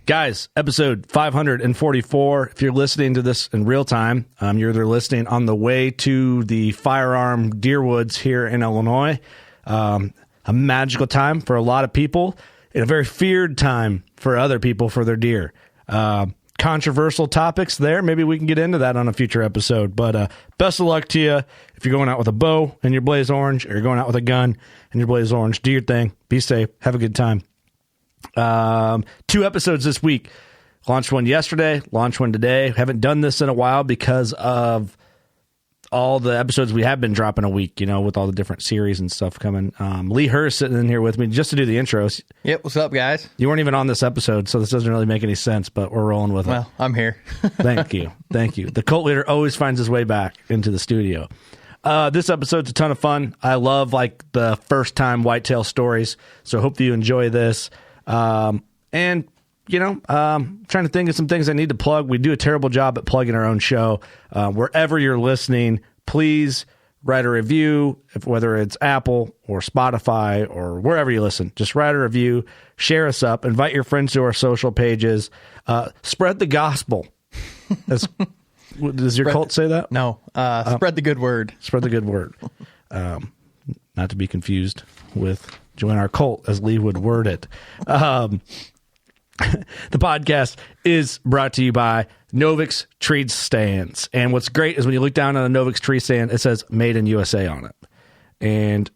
Guys, episode 544. If you're listening to this in real time, you're either listening on the way to the firearm deer woods here in Illinois. A magical time for a lot of people and a very feared time for other people for their deer. Controversial topics there. Maybe we can get into that on a future episode. But best of luck to you if you're going out with a bow and your blaze orange, or you're going out with a gun and your blaze orange. Do your thing. Be safe. Have a good time. 2 episodes this week. Launched one yesterday. Launched one today. Haven't done this in a while because of all the episodes we have been dropping a week, with all the different series and stuff coming. Lee Hurst sitting in here with me just to do the intros. Yep, what's up, guys? You weren't even on this episode, so this doesn't really make any sense, but we're rolling with it. Well, I'm here. Thank you. The cult leader always finds his way back into the studio. This episode's a ton of fun. I love, the first-time whitetail stories, so hope that you enjoy this. Trying to think of some things I need to plug. We do a terrible job at plugging our own show. Wherever you're listening, please write a review, whether it's Apple or Spotify or wherever you listen. Just write a review, share us up, invite your friends to our social pages, spread the gospel. Does your cult say that? No. Spread the good word. Spread the good word. Not to be confused with join our cult, as Lee would word it. The podcast is brought to you by Novix Treestands. And what's great is when you look down on a Novix tree stand, it says Made in USA on it. And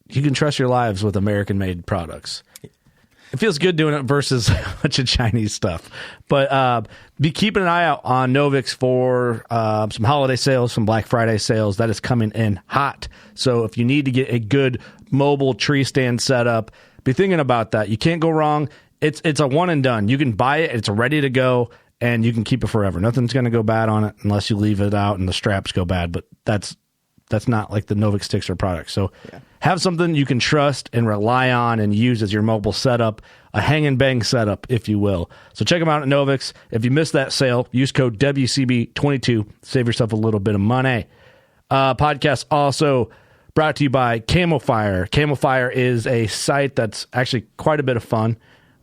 you can trust your lives with American-made products. It feels good doing it versus a bunch of Chinese stuff. But be keeping an eye out on Novix for some holiday sales, some Black Friday sales. That is coming in hot. So if you need to get a good mobile tree stand set up, be thinking about that. You can't go wrong. It's a one and done. You can buy it, it's ready to go, and you can keep it forever. Nothing's going to go bad on it unless you leave it out and the straps go bad, but that's not like the Novix sticks or product. So have something you can trust and rely on and use as your mobile setup, a hang and bang setup, if you will. So check them out at Novix. If you missed that sale, use code WCB22. Save yourself a little bit of money. Podcast also brought to you by Camo Fire. Camo Fire is a site that's actually quite a bit of fun.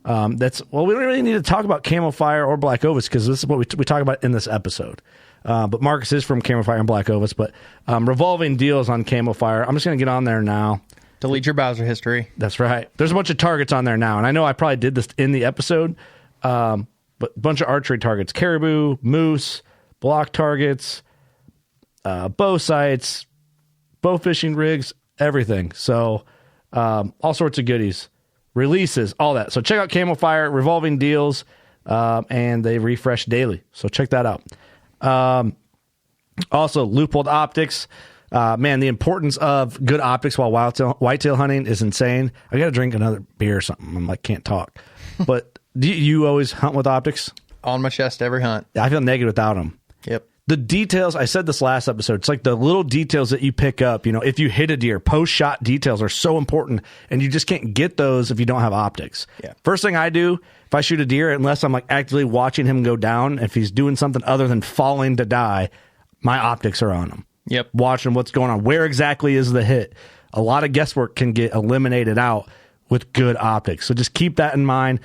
We don't really need to talk about Camo Fire or Black Ovis because this is what we talk about in this episode. But Marcus is from Camo Fire and Black Ovis, but revolving deals on Camo Fire. I'm just going to get on there now. Delete your browser history. That's right. There's a bunch of targets on there now, and I know I probably did this in the episode, but a bunch of archery targets: caribou, moose, block targets, bow sights, bow fishing rigs, everything. So all sorts of goodies. Releases, all that. So check out Camo Fire, revolving deals, and they refresh daily. So check that out. Also, Leupold Optics. Man, the importance of good optics while whitetail hunting is insane. I got to drink another beer or something. I can't talk. But do you always hunt with optics? On my chest every hunt. I feel naked without them. Yep. The details, I said this last episode, it's like the little details that you pick up. If you hit a deer, post-shot details are so important, and you just can't get those if you don't have optics. Yeah. First thing I do, if I shoot a deer, unless I'm actively watching him go down, if he's doing something other than falling to die, my optics are on him. Yep. Watching what's going on. Where exactly is the hit? A lot of guesswork can get eliminated out with good optics. So just keep that in mind.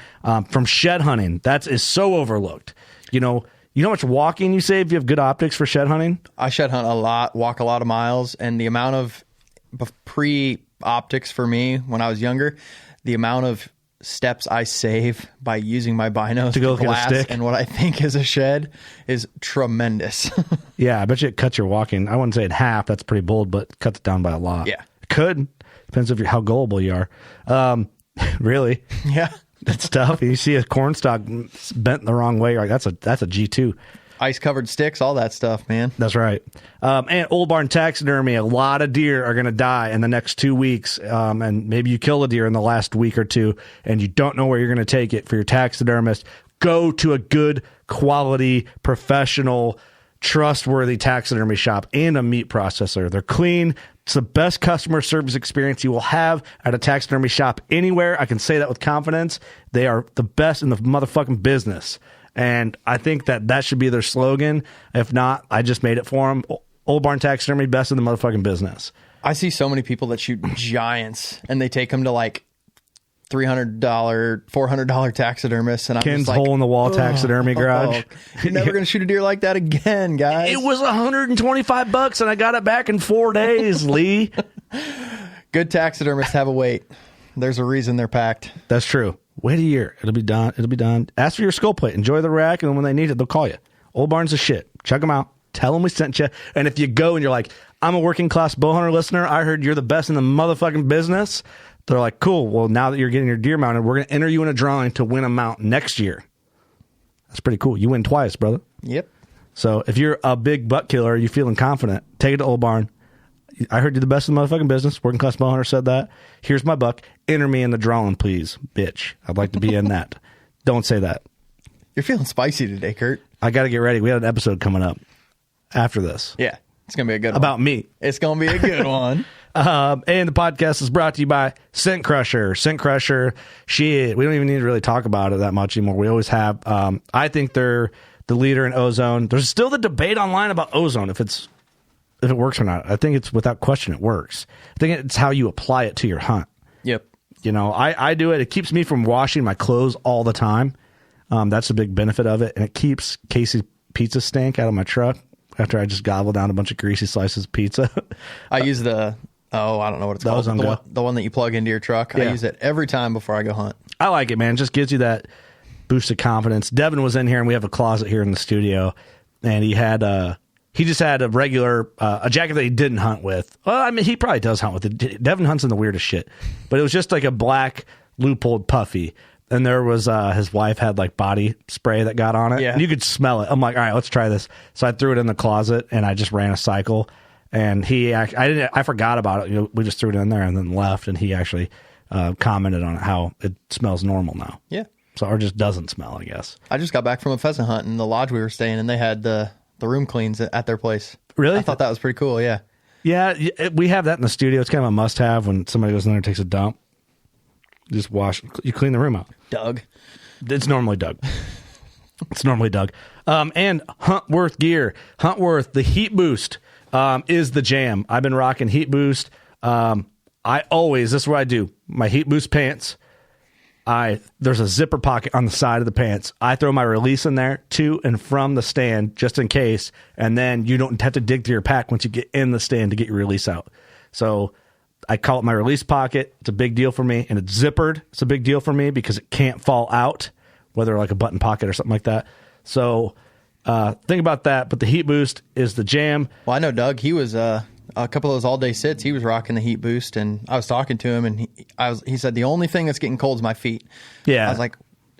From shed hunting, that is so overlooked. You know how much walking you save if you have good optics for shed hunting? I shed hunt a lot, walk a lot of miles, and the amount of pre-optics for me when I was younger, the amount of steps I save by using my binos to go look glass at a stick and what I think is a shed is tremendous. Yeah, I bet you it cuts your walking. I wouldn't say in half. That's pretty bold, but it cuts it down by a lot. Yeah. It could. Depends if how gullible you are. Really? Yeah. It's tough. You see a corn stalk bent the wrong way, you're like, that's a G2. Ice covered sticks, all that stuff, man. That's right. And Old Barn Taxidermy, a lot of deer are going to die in the next 2 weeks. And maybe you kill a deer in the last week or two and you don't know where you're going to take it for your taxidermist. Go to a good quality, professional, trustworthy taxidermy shop and a meat processor. They're clean. It's the best customer service experience you will have at a taxidermy shop anywhere. I can say that with confidence. They are the best in the motherfucking business. And I think that should be their slogan. If not, I just made it for them. Old Barn Taxidermy, best in the motherfucking business. I see so many people that shoot giants and they take them to like $300, $400 taxidermist, and I'm Ken's just like, hole in the wall taxidermy garage. You're never going to shoot a deer like that again, guys. It was $125 and I got it back in 4 days, Lee. Good taxidermists have a wait. There's a reason they're packed. That's true. Wait a year. It'll be done. It'll be done. Ask for your skull plate. Enjoy the rack, and when they need it, they'll call you. Old Barn's a shit. Check them out. Tell them we sent you. And if you go and you're like, I'm a working class bow hunter listener, I heard you're the best in the motherfucking business. They're like, cool. Well, now that you're getting your deer mounted, we're going to enter you in a drawing to win a mount next year. That's pretty cool. You win twice, brother. Yep. So if you're a big butt killer, you feeling confident, take it to Old Barn. I heard you're the best in the motherfucking business. Working class bow hunter said that. Here's my buck. Enter me in the drawing, please, bitch. I'd like to be in that. Don't say that. You're feeling spicy today, Kurt. I got to get ready. We have an episode coming up after this. Yeah, it's going to be a good one. About me. It's going to be a good one. And the podcast is brought to you by Scent Crusher. Scent Crusher, shit, we don't even need to really talk about it that much anymore. We always have. I think they're the leader in ozone. There's still the debate online about ozone, if it works or not. I think it's without question it works. I think it's how you apply it to your hunt. Yep. You know, I do it. It keeps me from washing my clothes all the time. That's a big benefit of it. And it keeps Casey's pizza stank out of my truck after I just gobble down a bunch of greasy slices of pizza. I use I don't know what it's called. The one that you plug into your truck. Yeah. I use it every time before I go hunt. I like it, man. It just gives you that boost of confidence. Devin was in here, and we have a closet here in the studio, and he just had a regular a jacket that he didn't hunt with. Well, I mean, he probably does hunt with it. Devin hunts in the weirdest shit, but it was just like a black Leupold puffy. And there was his wife had like body spray that got on it. Yeah. And you could smell it. I'm like, all right, let's try this. So I threw it in the closet and I just ran a cycle. And I forgot about it. You know, we just threw it in there and then left. And he actually commented on it, how it smells normal now. Yeah. So or just doesn't smell, I guess. I just got back from a pheasant hunt in the lodge we were staying, and they had the room cleans at their place. Really? I thought that was pretty cool. Yeah. Yeah, we have that in the studio. It's kind of a must-have when somebody goes in there and takes a dump. Just you clean the room out. Doug. It's normally Doug. And Huntworth gear. Huntworth, the Heat Boost is the jam. I've been rocking Heat Boost. This is what I do. My Heat Boost pants. There's a zipper pocket on the side of the pants. I throw my release in there to and from the stand just in case. And then you don't have to dig through your pack once you get in the stand to get your release out. So I call it my release pocket. It's a big deal for me. And it's zippered. It's a big deal for me because it can't fall out, whether like a button pocket or something like that. So think about that. But the Heat Boost is the jam. Well, I know Doug, he was a couple of those all-day sits. He was rocking the Heat Boost, and I was talking to him, and he said, the only thing that's getting cold is my feet. Yeah. I was like,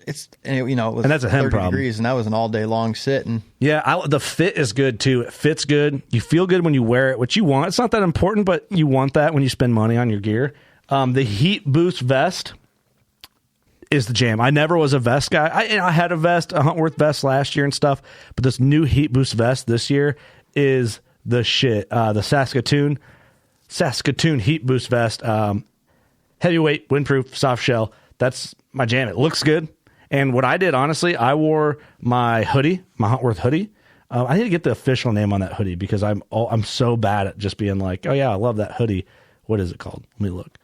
it was and that's a him 30 problem. degrees, and that was an all-day long sit. And yeah, the fit is good, too. It fits good. You feel good when you wear it, which you want. It's not that important, but you want that when you spend money on your gear. The Heat Boost vest is the jam. I never was a vest guy. I had a Huntworth vest last year and stuff, but this new Heat Boost vest this year is the shit. The Saskatoon Heat Boost vest. Heavyweight, windproof, soft shell. That's my jam. It looks good. And what I did, honestly, I wore my hoodie, my Huntworth hoodie. I need to get the official name on that hoodie because I'm so bad at just being like, oh yeah, I love that hoodie. What is it called? Let me look.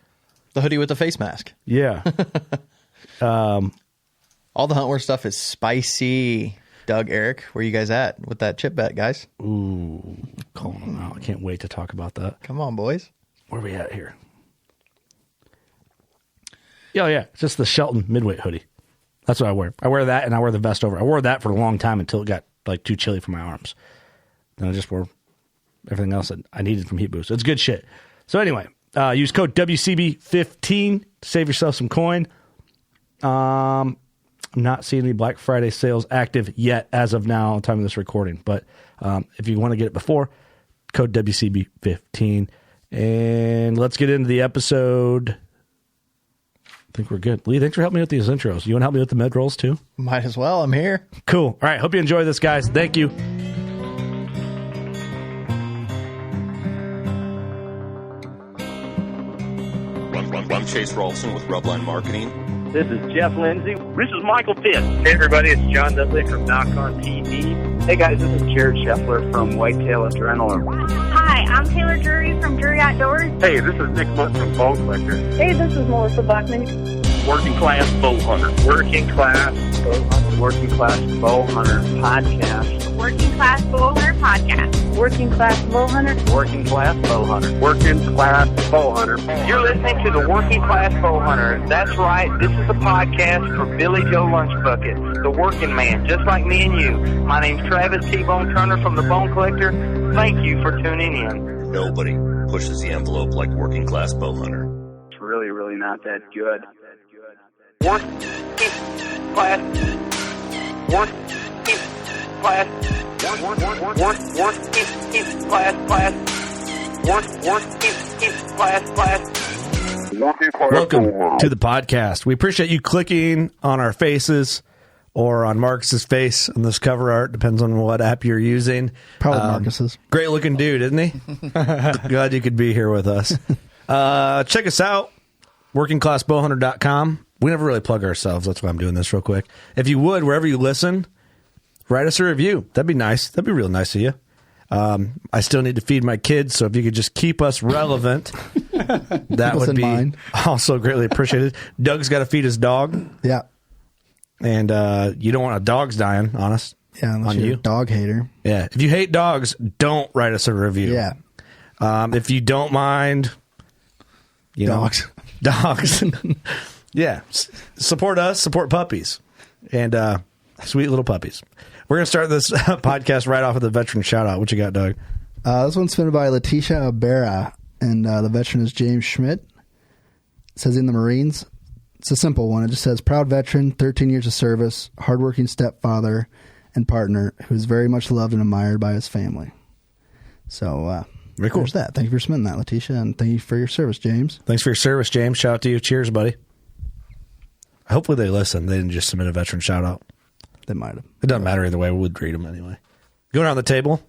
The hoodie with the face mask. Yeah. All the Huntworth stuff is spicy. Doug, Eric, where you guys at with that chip bet, guys? Ooh, calling them out. I can't wait to talk about that. Come on, boys. Where are we at here? Oh, yeah. It's just the Shelton midweight hoodie. That's what I wear. I wear that, and I wear the vest over. I wore that for a long time until it got like too chilly for my arms. Then I just wore everything else that I needed from Heat Boost. It's good shit. So anyway, use code WCB15 to save yourself some coin. I'm not seeing any Black Friday sales active yet as of now, on time of this recording. But if you want to get it before, code WCB15. And let's get into the episode. I think we're good. Lee, thanks for helping me with these intros. You want to help me with the mid rolls too? Might as well. I'm here. Cool. All right. Hope you enjoy this, guys. Thank you. I'm Chase Rolfson with Rubline Marketing. This is Jeff Lindsay. This is Michael Pitt. Hey, everybody, it's John Dudley from Knock on TV. Hey, guys, this is Jared Scheffler from Whitetail Adrenaline. Hi, I'm Taylor Drury from Drury Outdoors. Hey, this is Nick Munt from Bone Collector. Hey, this is Melissa Buckman. Working Class Bow Hunter. Working Class Bow Hunter. Working Class Bow Hunter Podcast. Working Class Bow Hunter Podcast. Working Class Bow Hunter. Working Class Bow Hunter. Working Class Bow Hunter. You're listening to the Working Class Bow Hunter. That's right. This is the podcast for Billy Joe Lunchbucket, the working man, just like me and you. My name's Travis T-Bone Turner from the Bone Collector. Thank you for tuning in. Nobody pushes the envelope like Working Class Bow Hunter. It's really, really not that good. Working Class. Working Class. Welcome to the podcast. We appreciate you clicking on our faces or on Marcus's face on this cover art. Depends on what app you're using. Probably Marcus's. Great looking dude, isn't he? Glad you could be here with us. Check us out, workingclassbowhunter.com. We never really plug ourselves. That's why I'm doing this real quick. If you would, wherever you listen, write us a review. That'd be nice. That'd be real nice of you. I still need to feed my kids, so if you could just keep us relevant, that would be also greatly appreciated. Doug's got to feed his dog. Yeah. And you don't want a dog's dying on us. Yeah, unless you're a dog hater. Yeah. If you hate dogs, don't write us a review. Yeah. If you don't mind, dogs. Yeah. Support us, support puppies. And sweet little puppies. We're going to start this podcast right off with a veteran shout-out. What you got, Doug? This one's submitted by Letitia Abera, and the veteran is James Schmidt. It says in the Marines. It's a simple one. It just says, proud veteran, 13 years of service, hardworking stepfather and partner who is very much loved and admired by his family. So, very cool. There's that. Thank you for submitting that, Letitia, and thank you for your service, James. Thanks for your service, James. Shout out to you. Cheers, buddy. Hopefully they listen. They didn't just submit a veteran shout-out. They might have. It doesn't matter either way. We would read them anyway. Going around the table,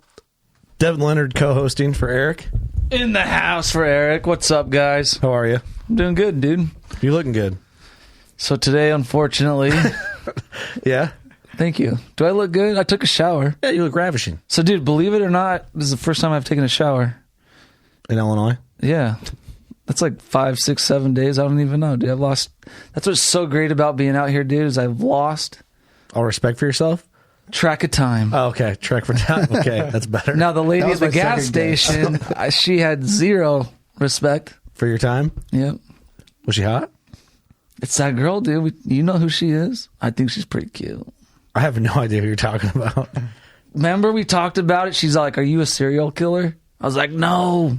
Devin Leonard co-hosting for Eric. In the house for Eric. What's up, guys? How are you? I'm doing good, dude. You're looking good. So today, unfortunately... Yeah? Thank you. Do I look good? I took a shower. Yeah, you look ravishing. So, dude, believe it or not, this is the first time I've taken a shower. In Illinois? Yeah. That's like 5, 6, 7 days. I don't even know, dude. I've lost... That's what's so great about being out here, dude, is I've lost... All respect for yourself? Track of time. Oh, okay. Track for time. Okay, that's better. Now, the lady at the gas station, she had zero respect. For your time? Yep. Was she hot? It's that girl, dude. You know who she is? I think she's pretty cute. I have no idea who you're talking about. Remember we talked about it? She's like, are you a serial killer? I was like, no.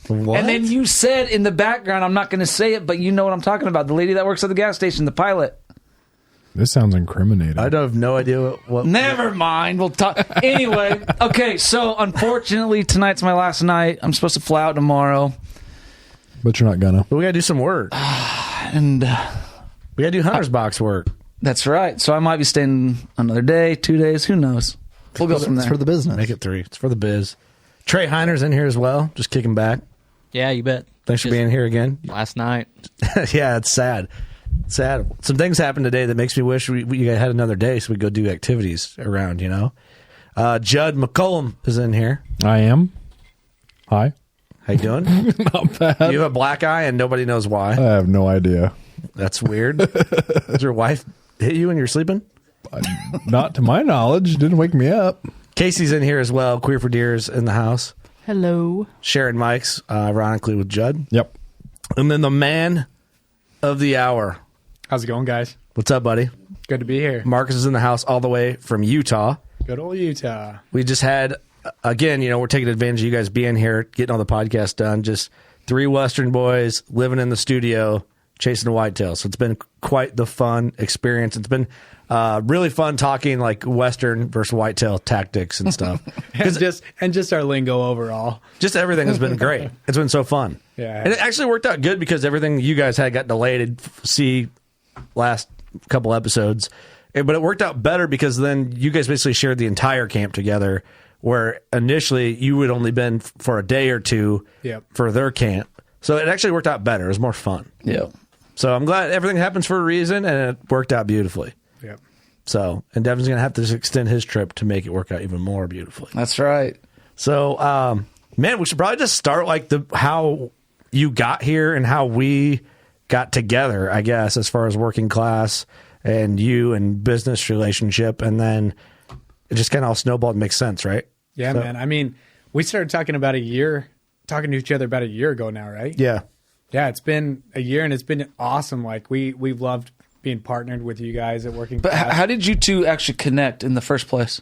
What? And then you said in the background, I'm not going to say it, but you know what I'm talking about. The lady that works at the gas station, the pilot. This sounds incriminating. I have no idea what Never mind. We'll talk. Anyway, okay, so unfortunately, tonight's my last night. I'm supposed to fly out tomorrow. But you're not gonna. But we got to do some work. And we got to do Hunter's Box work. That's right. So I might be staying another day, 2 days. Who knows? We'll go from there. It's for the business. Make it 3. It's for the biz. Trey Heiner's in here as well, just kicking back. Yeah, you bet. Thanks for being here again. Last night. Yeah, it's sad. Sad. Some things happened today that makes me wish we had another day so we go do activities around, you know. Judd McCollum is in here. I am. Hi. How you doing? Not bad. You have a black eye and nobody knows why. I have no idea. That's weird. Does your wife hit you when you're sleeping? Not to my knowledge. Didn't wake me up. Casey's in here as well. Queer for Deers in the house. Hello. Sharon Mikes, ironically, with Judd. Yep. And then the man of the hour. How's it going, guys? What's up, buddy? Good to be here. Marcus is in the house all the way from Utah. Good old Utah. We just had, again, you know, we're taking advantage of you guys being here, getting all the podcast done. Just 3 Western boys living in the studio, chasing a whitetail. So it's been quite the fun experience. It's been really fun talking like Western versus whitetail tactics and stuff. and just our lingo overall. Just everything has been great. It's been so fun. Yeah. And it actually worked out good because everything you guys had got delayed. See last couple episodes. But it worked out better because then you guys basically shared the entire camp together, where initially you would only been for a day or two for their camp. So it actually worked out better. It was more fun. Yeah. So I'm glad everything happens for a reason, and it worked out beautifully. Yep. So, and Devin's going to have to extend his trip to make it work out even more beautifully. That's right. So, man, we should probably just start like how you got here and how we got together, I guess, as far as working class and you and business relationship, and then it just kind of all snowballed and makes sense, right? Yeah, So- man. I mean, we started talking to each other about a year ago now, right? Yeah. Yeah, it's been a year and it's been awesome. Like we've loved being partnered with you guys at Working But Class. how did you two actually connect in the first place?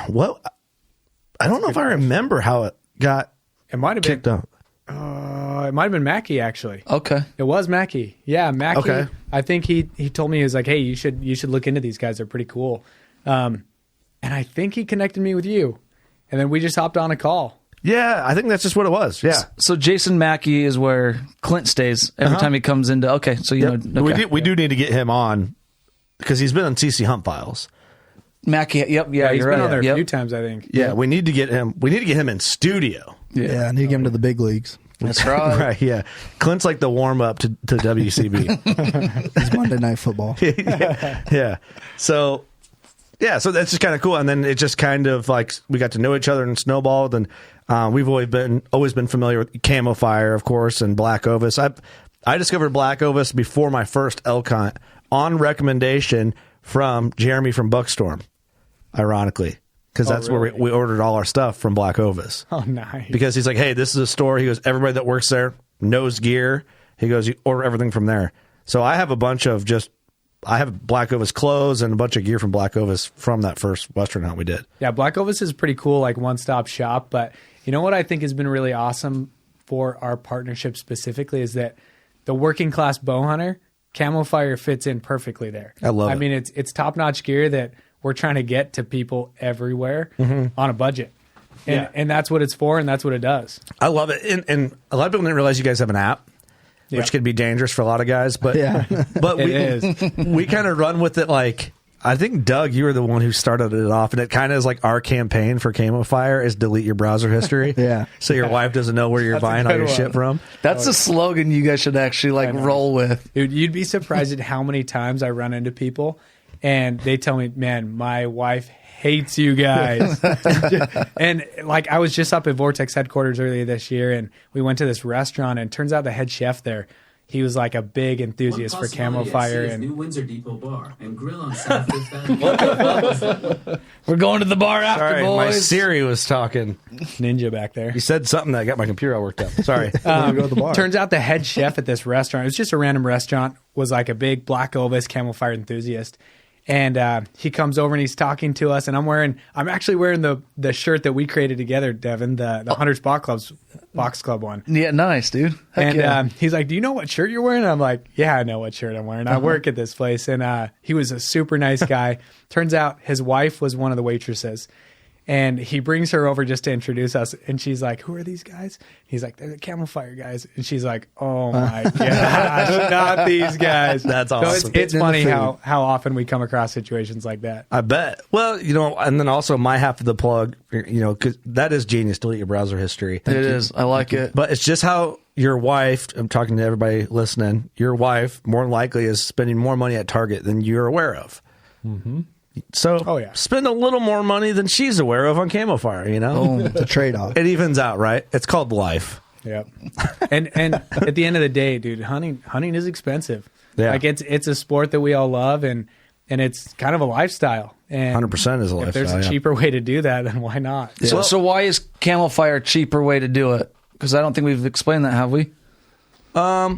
Well, I don't know if I remember how it got It might have been kicked off. it might have been Mackie actually. Okay. It was Mackie. Yeah, Mackie. Okay. I think he told me, he was like, "Hey, you should look into these guys. They're pretty cool." And I think he connected me with you. And then we just hopped on a call. Yeah, I think that's just what it was. Yeah. So Jason Mackey is where Clint stays every time he comes into. Okay, so you Yep. know. Okay. We do need to get him on because he's been on CC Hunt Files. Mackey. Yep. Yeah, He's you're been right. on there a Yep. few times, I think. Yeah, we need to get him. We need to get him in studio. Yeah, I need to get him to the big leagues. That's right. Right. Yeah. Clint's like the warm up to WCB. It's Monday Night Football. Yeah. So that's just kind of cool. And then it just kind of like we got to know each other and snowballed. And we've always been familiar with Camo Fire, of course, and Black Ovis. I discovered Black Ovis before my first elk hunt on recommendation from Jeremy from Buckstorm, ironically, because that's really? where we ordered all our stuff from Black Ovis. Oh, nice. Because he's like, hey, this is a store. He goes, everybody that works there knows gear. He goes, you order everything from there. So I have I have Black Ovis clothes and a bunch of gear from Black Ovis from that first Western hunt we did. Yeah, Black Ovis is pretty cool, like one-stop shop. But you know what I think has been really awesome for our partnership specifically is that the working class bow hunter, Camo Fire fits in perfectly there. I love it. I mean, it's top-notch gear that we're trying to get to people everywhere on a budget. And that's what it's for, and that's what it does. I love it. And a lot of people didn't realize you guys have an app, which could be dangerous for a lot of guys. But but we kind of run with it like, I think, Doug, you were the one who started it off, and it kind of is like our campaign for Camo Fire is delete your browser history. Yeah. So your wife doesn't know where you're buying all your shit from. That's a slogan you guys should actually roll with. Dude, you'd be surprised at how many times I run into people and they tell me, man, my wife hates you guys. And like I was just up at Vortex headquarters earlier this year and we went to this restaurant and turns out the head chef there, he was like a big enthusiast for Camo Fire. And New Windsor Depot Bar and Grill on South Fifth Avenue. We're going to the bar after, Sorry, boys. my Siri was talking. Ninja back there. You said something that got my computer all worked up. Sorry. Go to the bar. Turns out the head chef at this restaurant, it was just a random restaurant, was like a big Black Ovis Camo Fire enthusiast. And he comes over and he's talking to us, and I'm actually wearing the shirt that we created together, Devin, the Hunters Box Club one. Yeah, nice, dude. Heck And yeah. he's like, "Do you know what shirt you're wearing?" And I'm like, "Yeah, I know what shirt I'm wearing. I work at this place." And he was a super nice guy. Turns out his wife was one of the waitresses. And he brings her over just to introduce us. And she's like, "Who are these guys?" He's like, "They're the Camo Fire guys." And she's like, "Oh my gosh, not these guys." That's So awesome. it's funny how often we come across situations like that. I bet. Well, and then also my half of the plug, because that is genius, delete your browser history. It is. I like it. But it's just how your wife, I'm talking to everybody listening, your wife more than likely is spending more money at Target than you're aware of. Mm-hmm. So spend a little more money than she's aware of on Camo Fire, It's a trade-off. It evens out, right? It's called life. Yep. And at the end of the day, dude, hunting is expensive. Yeah. Like it's a sport that we all love and it's kind of a lifestyle. And 100% is a lifestyle. if there's a cheaper way to do that, then why not? Yeah. So why is Camo Fire a cheaper way to do it? Because I don't think we've explained that, have we? I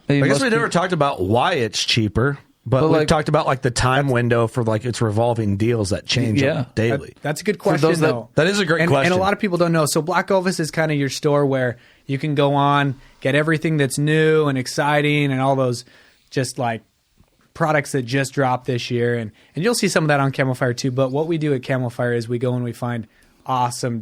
guess we never talked about why it's cheaper. But we've talked about like the time window for like its revolving deals that change daily. That's a good question, though. That is a great question. And a lot of people don't know. So Black Ovis is kind of your store where you can go on, get everything that's new and exciting and all those just like products that just dropped this year. And you'll see some of that on Camo Fire too. But what we do at Camo Fire is we go and we find awesome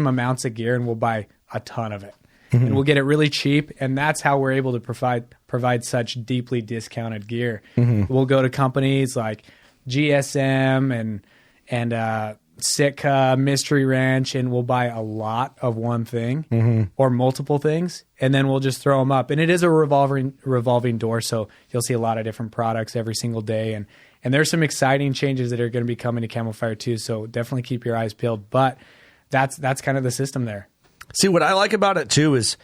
amounts of gear and we'll buy a ton of it. Mm-hmm. And we'll get it really cheap, and that's how we're able to provide such deeply discounted gear. Mm-hmm. We'll go to companies like GSM and Sitka, Mystery Ranch, and we'll buy a lot of one thing or multiple things, and then we'll just throw them up. And it is a revolving door, so you'll see a lot of different products every single day. And there's some exciting changes that are going to be coming to Camo Fire too, so definitely keep your eyes peeled. But that's kind of the system there. See, what I like about it, too, is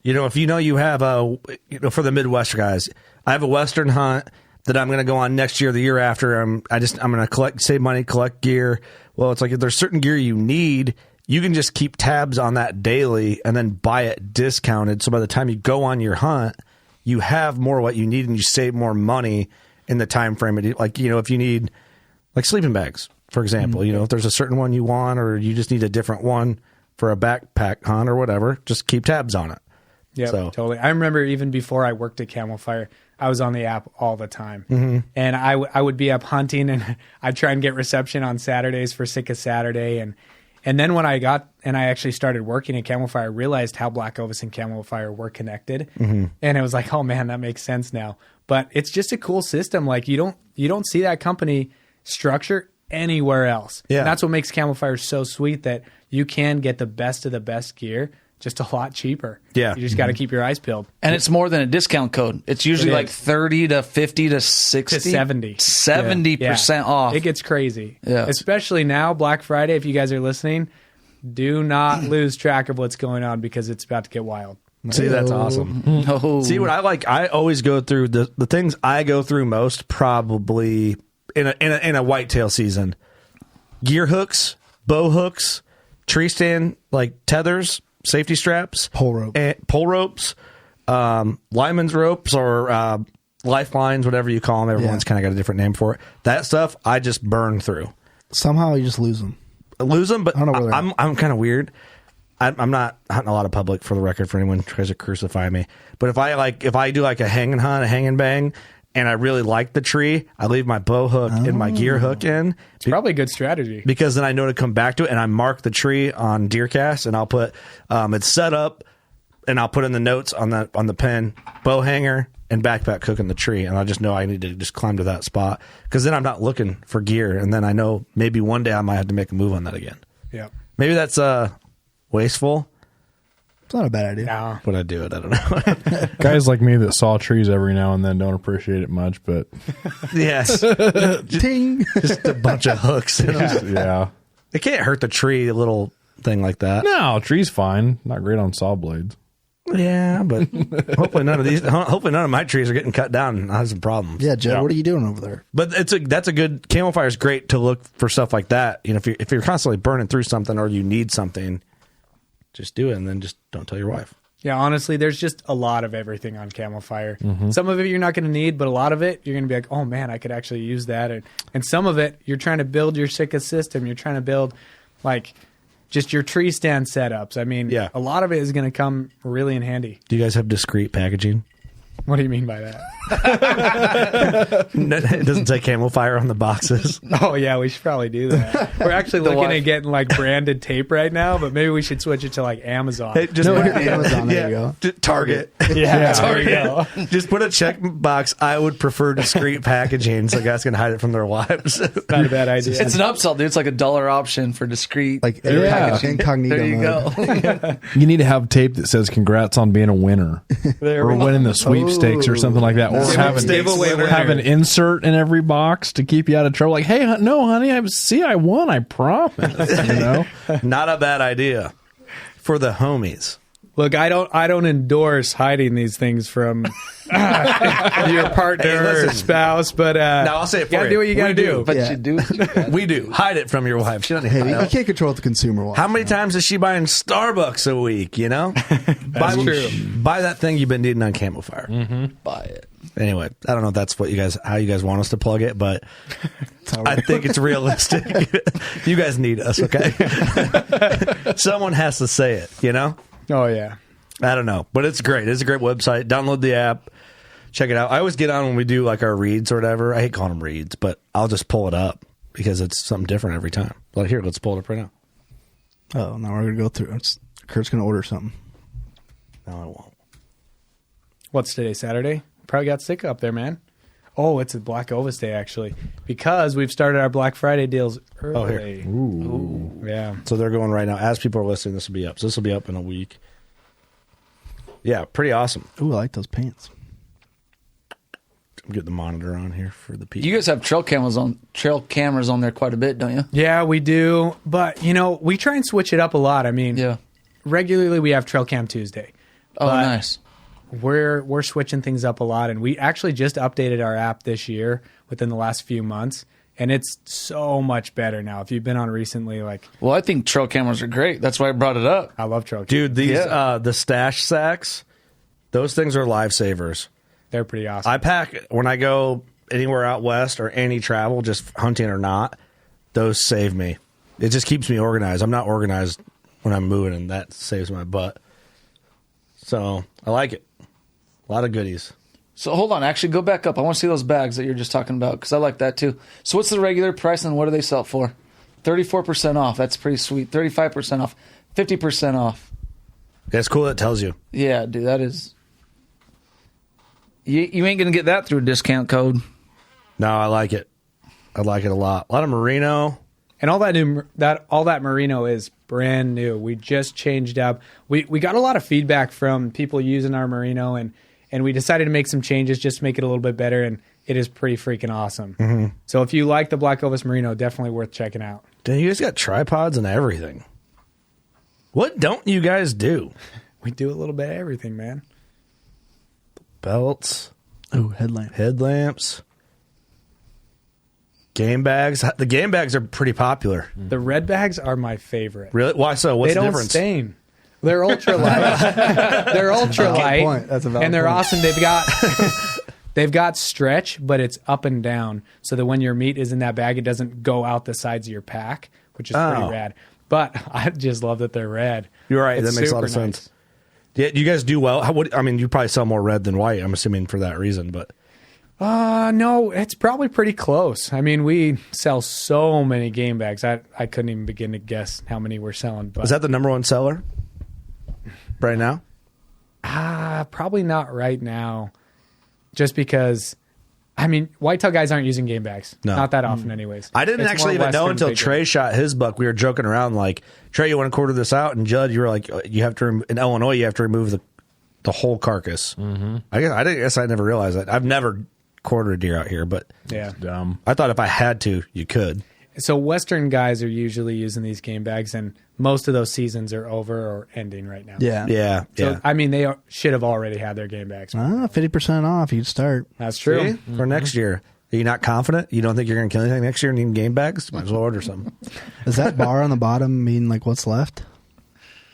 if you have for the Midwest guys, I have a Western hunt that I'm going to go on next year, the year after. I'm going to save money, collect gear. Well, it's like if there's certain gear you need, you can just keep tabs on that daily and then buy it discounted. So by the time you go on your hunt, you have more what you need and you save more money in the time frame. Like, if you need like sleeping bags, for example, if there's a certain one you want or you just need a different one for a backpack hunt or whatever, just keep tabs on it. Yeah, totally. I remember even before I worked at Camo Fire, I was on the app all the time. Mm-hmm. And I would be up hunting and I'd try and get reception on Saturdays for Sitka Saturday. And then when I actually started working at Camo Fire, I realized how Black Ovis and Camo Fire were connected. Mm-hmm. And it was like, oh man, that makes sense now. But it's just a cool system. Like you don't see that company structure anywhere else. Yeah. And that's what makes Camo Fire so sweet, that you can get the best of the best gear just a lot cheaper. Yeah. You just got to keep your eyes peeled. And it's more than a discount code. It's usually like 30 to 50 to 60 to 70. 70% off. It gets crazy. Yeah. Especially now, Black Friday, if you guys are listening, do not lose track of what's going on because it's about to get wild. See, that's awesome. No. See, what I like, I always go through the things I go through most probably in a whitetail season. Gear hooks, bow hooks, tree stand, like tethers, safety straps, Pole ropes, lineman's ropes or lifelines, whatever you call them. Everyone's kind of got a different name for it. That stuff I just burn through. Somehow you just lose them. But I don't know where I'm kind of weird. I'm not hunting a lot of public, for the record, for anyone who tries to crucify me. But if I do like a hanging hunt, a hang and bang, and I really like the tree, I leave my bow hook and my gear hook in. It's probably a good strategy. Because then I know to come back to it, and I mark the tree on DeerCast, and I'll put it's set up, and I'll put in the notes on the pen, bow hanger and backpack hook in the tree, and I just know I need to just climb to that spot, because then I'm not looking for gear, and then I know maybe one day I might have to make a move on that again. Yeah, maybe that's wasteful. It's not a bad idea. No. But I do it. I don't know. Guys like me that saw trees every now and then don't appreciate it much, but yes, Ting. just a bunch of hooks. Yeah, it can't hurt the tree, a little thing like that. No, tree's fine. Not great on saw blades. Yeah, but hopefully none of my trees are getting cut down and I have some problems. Yeah, Jed, what are you doing over there? But that's a good Camo Fire is great to look for stuff like that. If you're constantly burning through something or you need something, just do it and then just don't tell your wife. Yeah, honestly, there's just a lot of everything on Camo Fire. Mm-hmm. Some of it you're not going to need, but a lot of it you're going to be like, oh man, I could actually use that. And some of it you're trying to build your Sitka system. You're trying to build like just your tree stand setups. I mean, a lot of it is going to come really in handy. Do you guys have discreet packaging? What do you mean by that? It doesn't say Camo Fire on the boxes. Oh, yeah, we should probably do that. We're actually looking at getting like branded tape right now, but maybe we should switch it to like Amazon. Hey, just Amazon, there you go. Target. Yeah, Target. there you go. Just put a check box. I would prefer discreet packaging so guys can hide it from their wives. Not a bad idea. It's an upsell, dude. It's like $1 option for discreet. Like There incognito you mode. go. You need to have tape that says "Congrats on being a winner" or winning the sweepstakes or something like that, or have an insert in every box to keep you out of trouble. Like, hey, no, honey, I won. I promise. Not a bad idea for the homies. Look, I don't endorse hiding these things from your partner or spouse, but no, I'll say it for you. Gotta do what you gotta do. But you do. We do. Hide it from your wife. She doesn't Hey, hide you it. can't control what the consumer wants. How many times is she buying Starbucks a week, That's true. Buy that thing you've been needing on Camo Fire. Mm-hmm. Buy it. Anyway, I don't know if that's how you guys want us to plug it, but I think it's realistic. You guys need us, okay? Someone has to say it, Oh, yeah. I don't know, but it's great. It's a great website. Download the app. Check it out. I always get on when we do like our reads or whatever. I hate calling them reads, but I'll just pull it up because it's something different every time. Like, here, let's pull it up right now. Oh, now we're going to go through. Kurt's going to order something. No, I won't. What's today, Saturday? Probably got sick up there, man. Oh, it's a Black Ovis Day, actually, because we've started our Black Friday deals early. Oh, here. Ooh. Yeah. So they're going right now. As people are listening, this will be up. So this will be up in a week. Yeah, pretty awesome. Ooh, I like those pants. Get the monitor on here for the people. You guys have trail cameras on there quite a bit, don't you? Yeah, we do. But, we try and switch it up a lot. I mean, regularly we have Trail Cam Tuesday. Oh, nice. We're switching things up a lot, and we actually just updated our app this year within the last few months, and it's so much better now. If you've been on recently, well, I think trail cameras are great. That's why I brought it up. I love trail cameras. Dude, these the stash sacks, those things are lifesavers. They're pretty awesome. I pack when I go anywhere out west or any travel, just hunting or not. Those save me. It just keeps me organized. I'm not organized when I'm moving, and that saves my butt. So I like it. A lot of goodies. So hold on. Actually, go back up. I want to see those bags that you're just talking about because I like that too. So what's the regular price and what do they sell for? 34% off. That's pretty sweet. 35% off. 50% off. Yeah, it's cool that it tells you. Yeah, dude, that is... You ain't going to get that through a discount code. No, I like it. I like it a lot. A lot of merino. And all that merino is brand new. We just changed up. We got a lot of feedback from people using our merino, and we decided to make some changes just to make it a little bit better, and it is pretty freaking awesome. Mm-hmm. So if you like the Black Ovis merino, definitely worth checking out. Dude, you guys got tripods and everything. What don't you guys do? We do a little bit of everything, man. Belts. Oh, Headlamps. Game bags. The game bags are pretty popular. The red bags are my favorite. Really? Why so? What's the difference? They don't stain. They're ultra light. They're ultra light. That's a valid and they're point. awesome. They've got stretch, but it's up and down, so that when your meat is in that bag, it doesn't go out the sides of your pack, which is pretty rad. But I just love that they're red. You're right. It's that makes a lot of super sense. Yeah, you guys do well. You probably sell more red than white. I'm assuming for that reason, but no, it's probably pretty close. I mean, we sell so many game bags. I couldn't even begin to guess how many we're selling. But is that the number one seller right now? Probably not right now. Just because, I mean, whitetail guys aren't using game bags. No. Not that often anyways. I didn't It's actually more even know Western until big Trey guys. shot his buck. We were joking around like, Trey, you want to quarter this out? And Judd, you were like, you have to, in Illinois, you have to remove the whole carcass. Mm-hmm. I guess I never realized that. I've never quartered a deer out here, but yeah, dumb. I thought if I had to, you could. So Western guys are usually using these game bags, and most of those seasons are over or ending right now. Yeah. So, I mean, they should have already had their game bags. 50% off. You'd start. That's true. See? For next year. Are you not confident? You don't think you're going to kill anything next year and need game bags? Might as well order some. Does that bar on the bottom mean like what's left?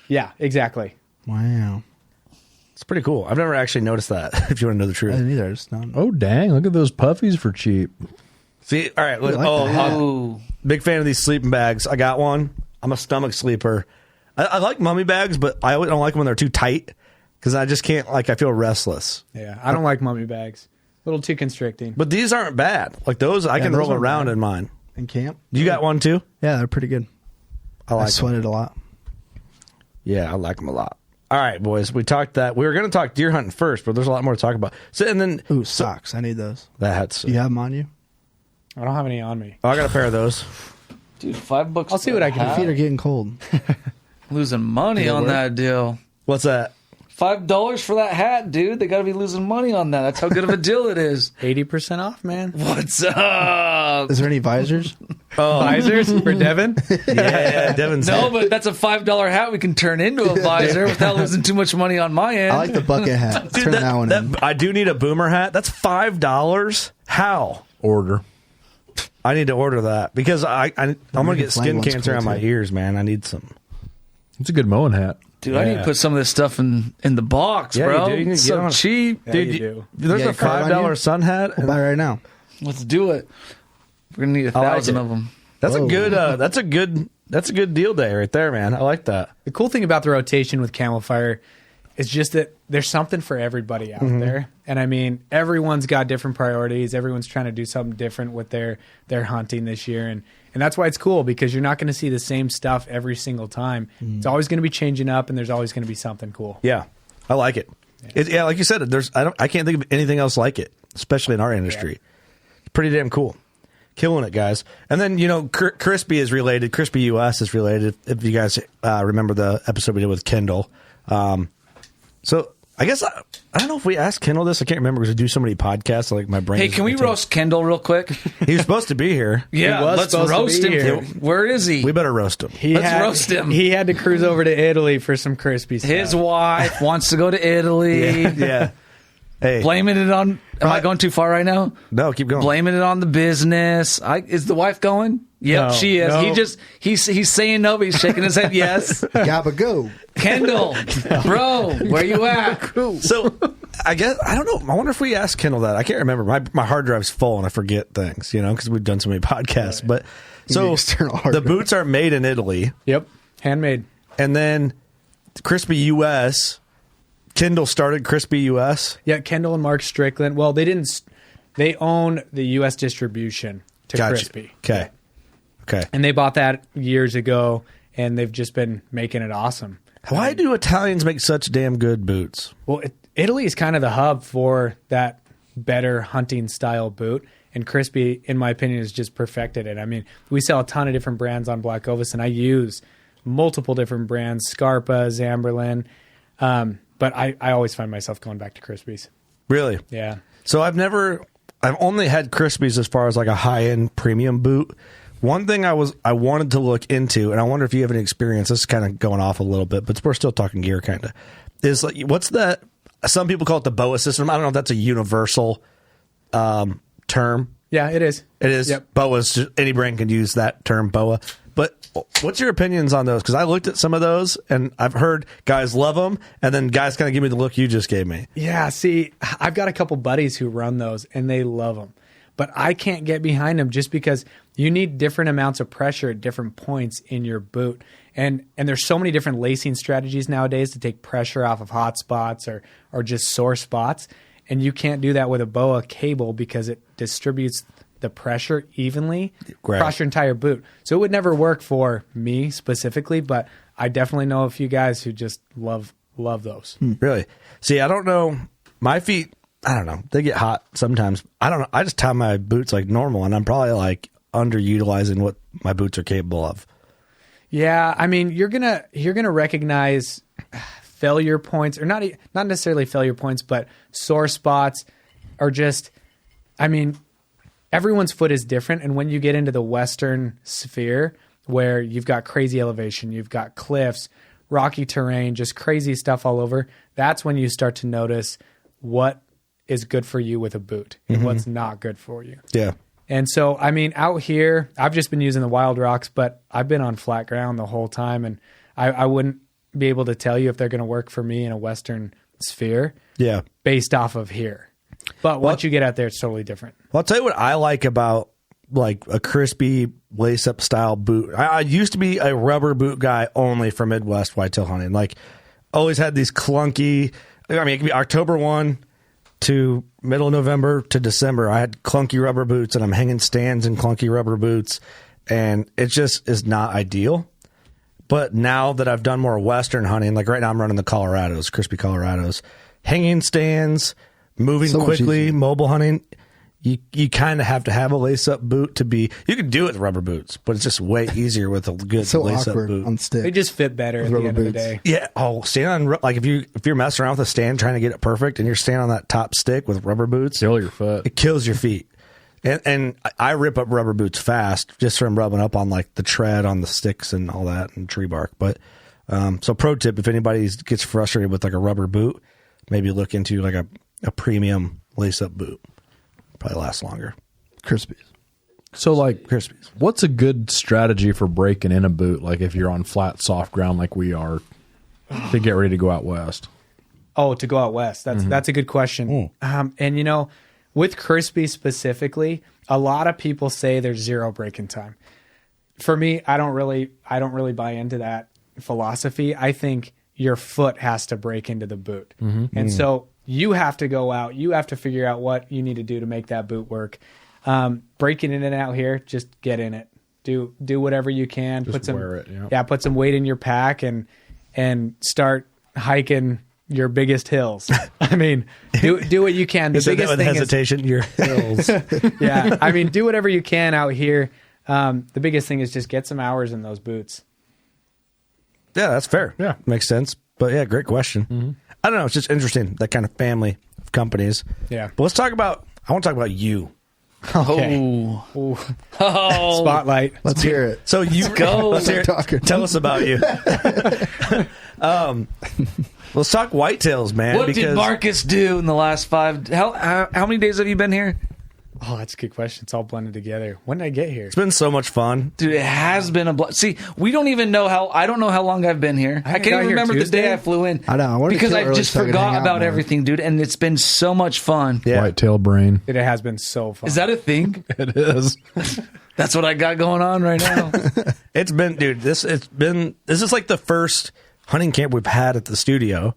Yeah, exactly. Wow. It's pretty cool. I've never actually noticed that, if you want to know the I truth. didn't either. It's not. Oh, dang. Look at those puffies for cheap. See, all right. like Big fan of these sleeping bags. I got one. I'm a stomach sleeper. I like mummy bags, but I don't like them when they're too tight because I just can't, I feel restless. Yeah, I don't like mummy bags. A little too constricting. But these aren't bad. Like those, I can those roll aren't around bad. in mine. In camp? You got one too? Yeah, they're pretty good. I like them. sweated a lot. Yeah, I like them a lot. All right, boys. We talked that. We were going to talk deer hunting first, but there's a lot more to talk about. So, and then Ooh, socks. I need those. that's. Do you have them on you? I don't have any on me. Oh, I got a pair of those. Dude, $5. I'll see what I can My feet are getting cold. Losing money on that deal. What's that? $5 for that hat, dude. They got to be losing money on that. That's how good of a deal it is. 80% off, man. What's up? Is there any visors? Visors for Devin? Yeah, Devin's. No, but that's a $5 hat we can turn into a visor without losing too much money on my end. I like the bucket hat. Dude, Turn that one in. I do need a boomer hat. That's $5. How? Order. I need to order that because I'm going to get flag skin one's cancer cool, on my too. ears, man. I need some. It's a good mowing hat. Dude, I need to put some of this stuff in the box, Yeah, bro. you do. You can It's get so on it. cheap. Yeah, Dude, you do. there's You a got a card on you? $5 sun hat. I'll buy right now. Let's do it. We're gonna need I like 1,000 it. of them. That's Whoa. a good. That's a good deal day right there, man. I like that. The cool thing about the rotation with Camo Fire is just that there's something for everybody out there. And I mean, everyone's got different priorities. Everyone's trying to do something different with their hunting this year. And that's why it's cool because you're not going to see the same stuff every single time. It's always going to be changing up and there's always going to be something cool. Yeah, I like it. Yeah, like you said, I can't think of anything else like it, especially in our industry. It's pretty damn cool. Killing it, guys. And then, Crispy is related. Crispy US is related. If you guys remember the episode we did with Kendall. So I guess I don't know if we asked Kendall this. I can't remember because we do so many podcasts. Like my brain. Hey, can we roast Kendall real quick? He was supposed to be here. Yeah, let's roast him. Here. Where is he? We better roast him. Let's roast him. He had to cruise over to Italy for some crispy stuff. His wife wants to go to Italy. Yeah. Hey, blaming it on. Am I going too far right now? No, keep going. Blaming it on the business. Is the wife going? Yep, No, she is. no. He's saying no, but he's shaking his head yes. Gabba go. Kendall, bro, where you at? So I guess I don't know. I wonder if we asked Kendall that. I can't remember. My hard drive's full and I forget things, because we've done so many podcasts. Right. But so the boots are made in Italy. Yep, handmade. And then Crispy US. Kendall started Crispy US. Yeah, Kendall and Mark Strickland. Well, they didn't. They own the US distribution to Crispy. Okay. Okay. And they bought that years ago, and they've just been making it awesome. Why do Italians make such damn good boots? Well, Italy is kind of the hub for that better hunting style boot, and Crispy, in my opinion, has just perfected it. I mean, we sell a ton of different brands on Black Ovis, and I use multiple different brands, Scarpa, Zamberlin, but I always find myself going back to Crispies. Really? Yeah. So I've only had Crispies as far as like a high-end premium boot. One thing I wanted to look into, and I wonder if you have any experience, this is kind of going off a little bit, but we're still talking gear kind of, is like, what's that? Some people call it the BOA system. I don't know if that's a universal term. Yeah, it is. It is. Yep. BOA's, any brand can use that term, BOA. But what's your opinions on those? Because I looked at some of those, and I've heard guys love them, and then guys kind of give me the look you just gave me. Yeah, see, I've got a couple buddies who run those, and they love them. But I can't get behind them just because you need different amounts of pressure at different points in your boot. And there's so many different lacing strategies nowadays to take pressure off of hot spots or just sore spots. And you can't do that with a BOA cable because it distributes the pressure evenly across your entire boot. So it would never work for me specifically, but I definitely know a few guys who just love those. Really? See, I don't know. My feet, I don't know. They get hot sometimes. I don't know. I just tie my boots like normal, and I'm probably like underutilizing what my boots are capable of. Yeah, I mean, you're gonna recognize failure points, or not necessarily failure points, but sore spots, or just, I mean, everyone's foot is different, and when you get into the Western sphere, where you've got crazy elevation, you've got cliffs, rocky terrain, just crazy stuff all over, that's when you start to notice what is good for you with a boot and what's not good for you. Yeah. And so, I mean, out here, I've just been using the Wild Rocks, but I've been on flat ground the whole time, and I wouldn't be able to tell you if they're going to work for me in a Western sphere. Yeah. Based off of here. But once you get out there, it's totally different. Well, I'll tell you what I like about like a Crispy lace-up style boot. I used to be a rubber boot guy only for Midwest whitetail hunting. Like, always had these clunky, I mean, it could be October 1 to middle of November to December. I had clunky rubber boots, and I'm hanging stands in clunky rubber boots, and it just is not ideal. But now that I've done more Western hunting, like right now I'm running the Colorados, Crispy Colorados, hanging stands, moving so quickly, mobile hunting, you kind of have to have a lace-up boot to be. You can do it with rubber boots, but it's just way easier with a good lace-up boot. On stick. They just fit better at the end of the day. Yeah. Oh, stand on, like if you're messing around with a stand trying to get it perfect, and you're standing on that top stick with rubber boots, kill your foot. It kills your feet. And I rip up rubber boots fast just from rubbing up on like the tread on the sticks and all that and tree bark. But so pro tip, if anybody gets frustrated with like a rubber boot, maybe look into like a premium lace-up boot. Probably lasts longer. Crispies. So like Crispies. What's a good strategy for breaking in a boot? Like if you're on flat, soft ground like we are, to get ready to go out west. Oh, to go out west. That's a good question. And you know, with Crispy specifically, a lot of people say there's zero break-in time. For me, I don't really buy into that philosophy. I think your foot has to break into the boot. And so you have to go out. You have to figure out what you need to do to make that boot work. Breaking in and out here, just get in it. Do whatever you can. Just wear it. Put some weight in your pack and start hiking your biggest hills. I mean, do what you can. The biggest thing hesitation, your hills. Yeah, I mean, do whatever you can out here. The biggest thing is just get some hours in those boots. Yeah, that's fair. Yeah, makes sense. But yeah, great question. I don't know. It's just interesting, that kind of family of companies. Yeah. But I want to talk about you. Okay. Oh. Spotlight. Let's hear it. So you go. Let's hear it. Tell us about you. Let's talk whitetails, man. What did Marcus do in the last 5? How many days have you been here? Oh, that's a good question. It's all blended together. When did I get here? It's been so much fun. Dude, it has been See, we don't even know I don't know how long I've been here. I can't even remember the day I flew in. I know. Because I just forgot about everything, dude. And it's been so much fun. Yeah. Whitetail brain. It has been so fun. Is that a thing? It is. That's what I got going on right now. It's been, dude, this is like the first hunting camp we've had at the studio.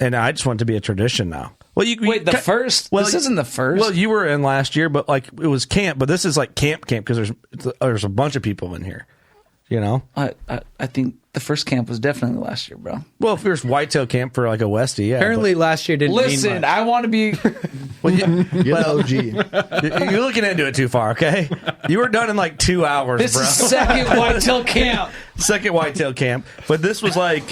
And I just want it to be a tradition now. Well, Wait, the first? Well, this isn't the first. Well, you were in last year, but like it was camp. But this is like camp because there's a bunch of people in here. You know, I think the first camp was definitely last year, bro. Well, if there's whitetail camp for like a Westie, yeah. Apparently, last year didn't. Listen, mean much. I want to be. Well, You're the OG. You're looking into it too far. Okay, you were done in like 2 hours, This bro. is second whitetail camp. Second whitetail camp, but this was like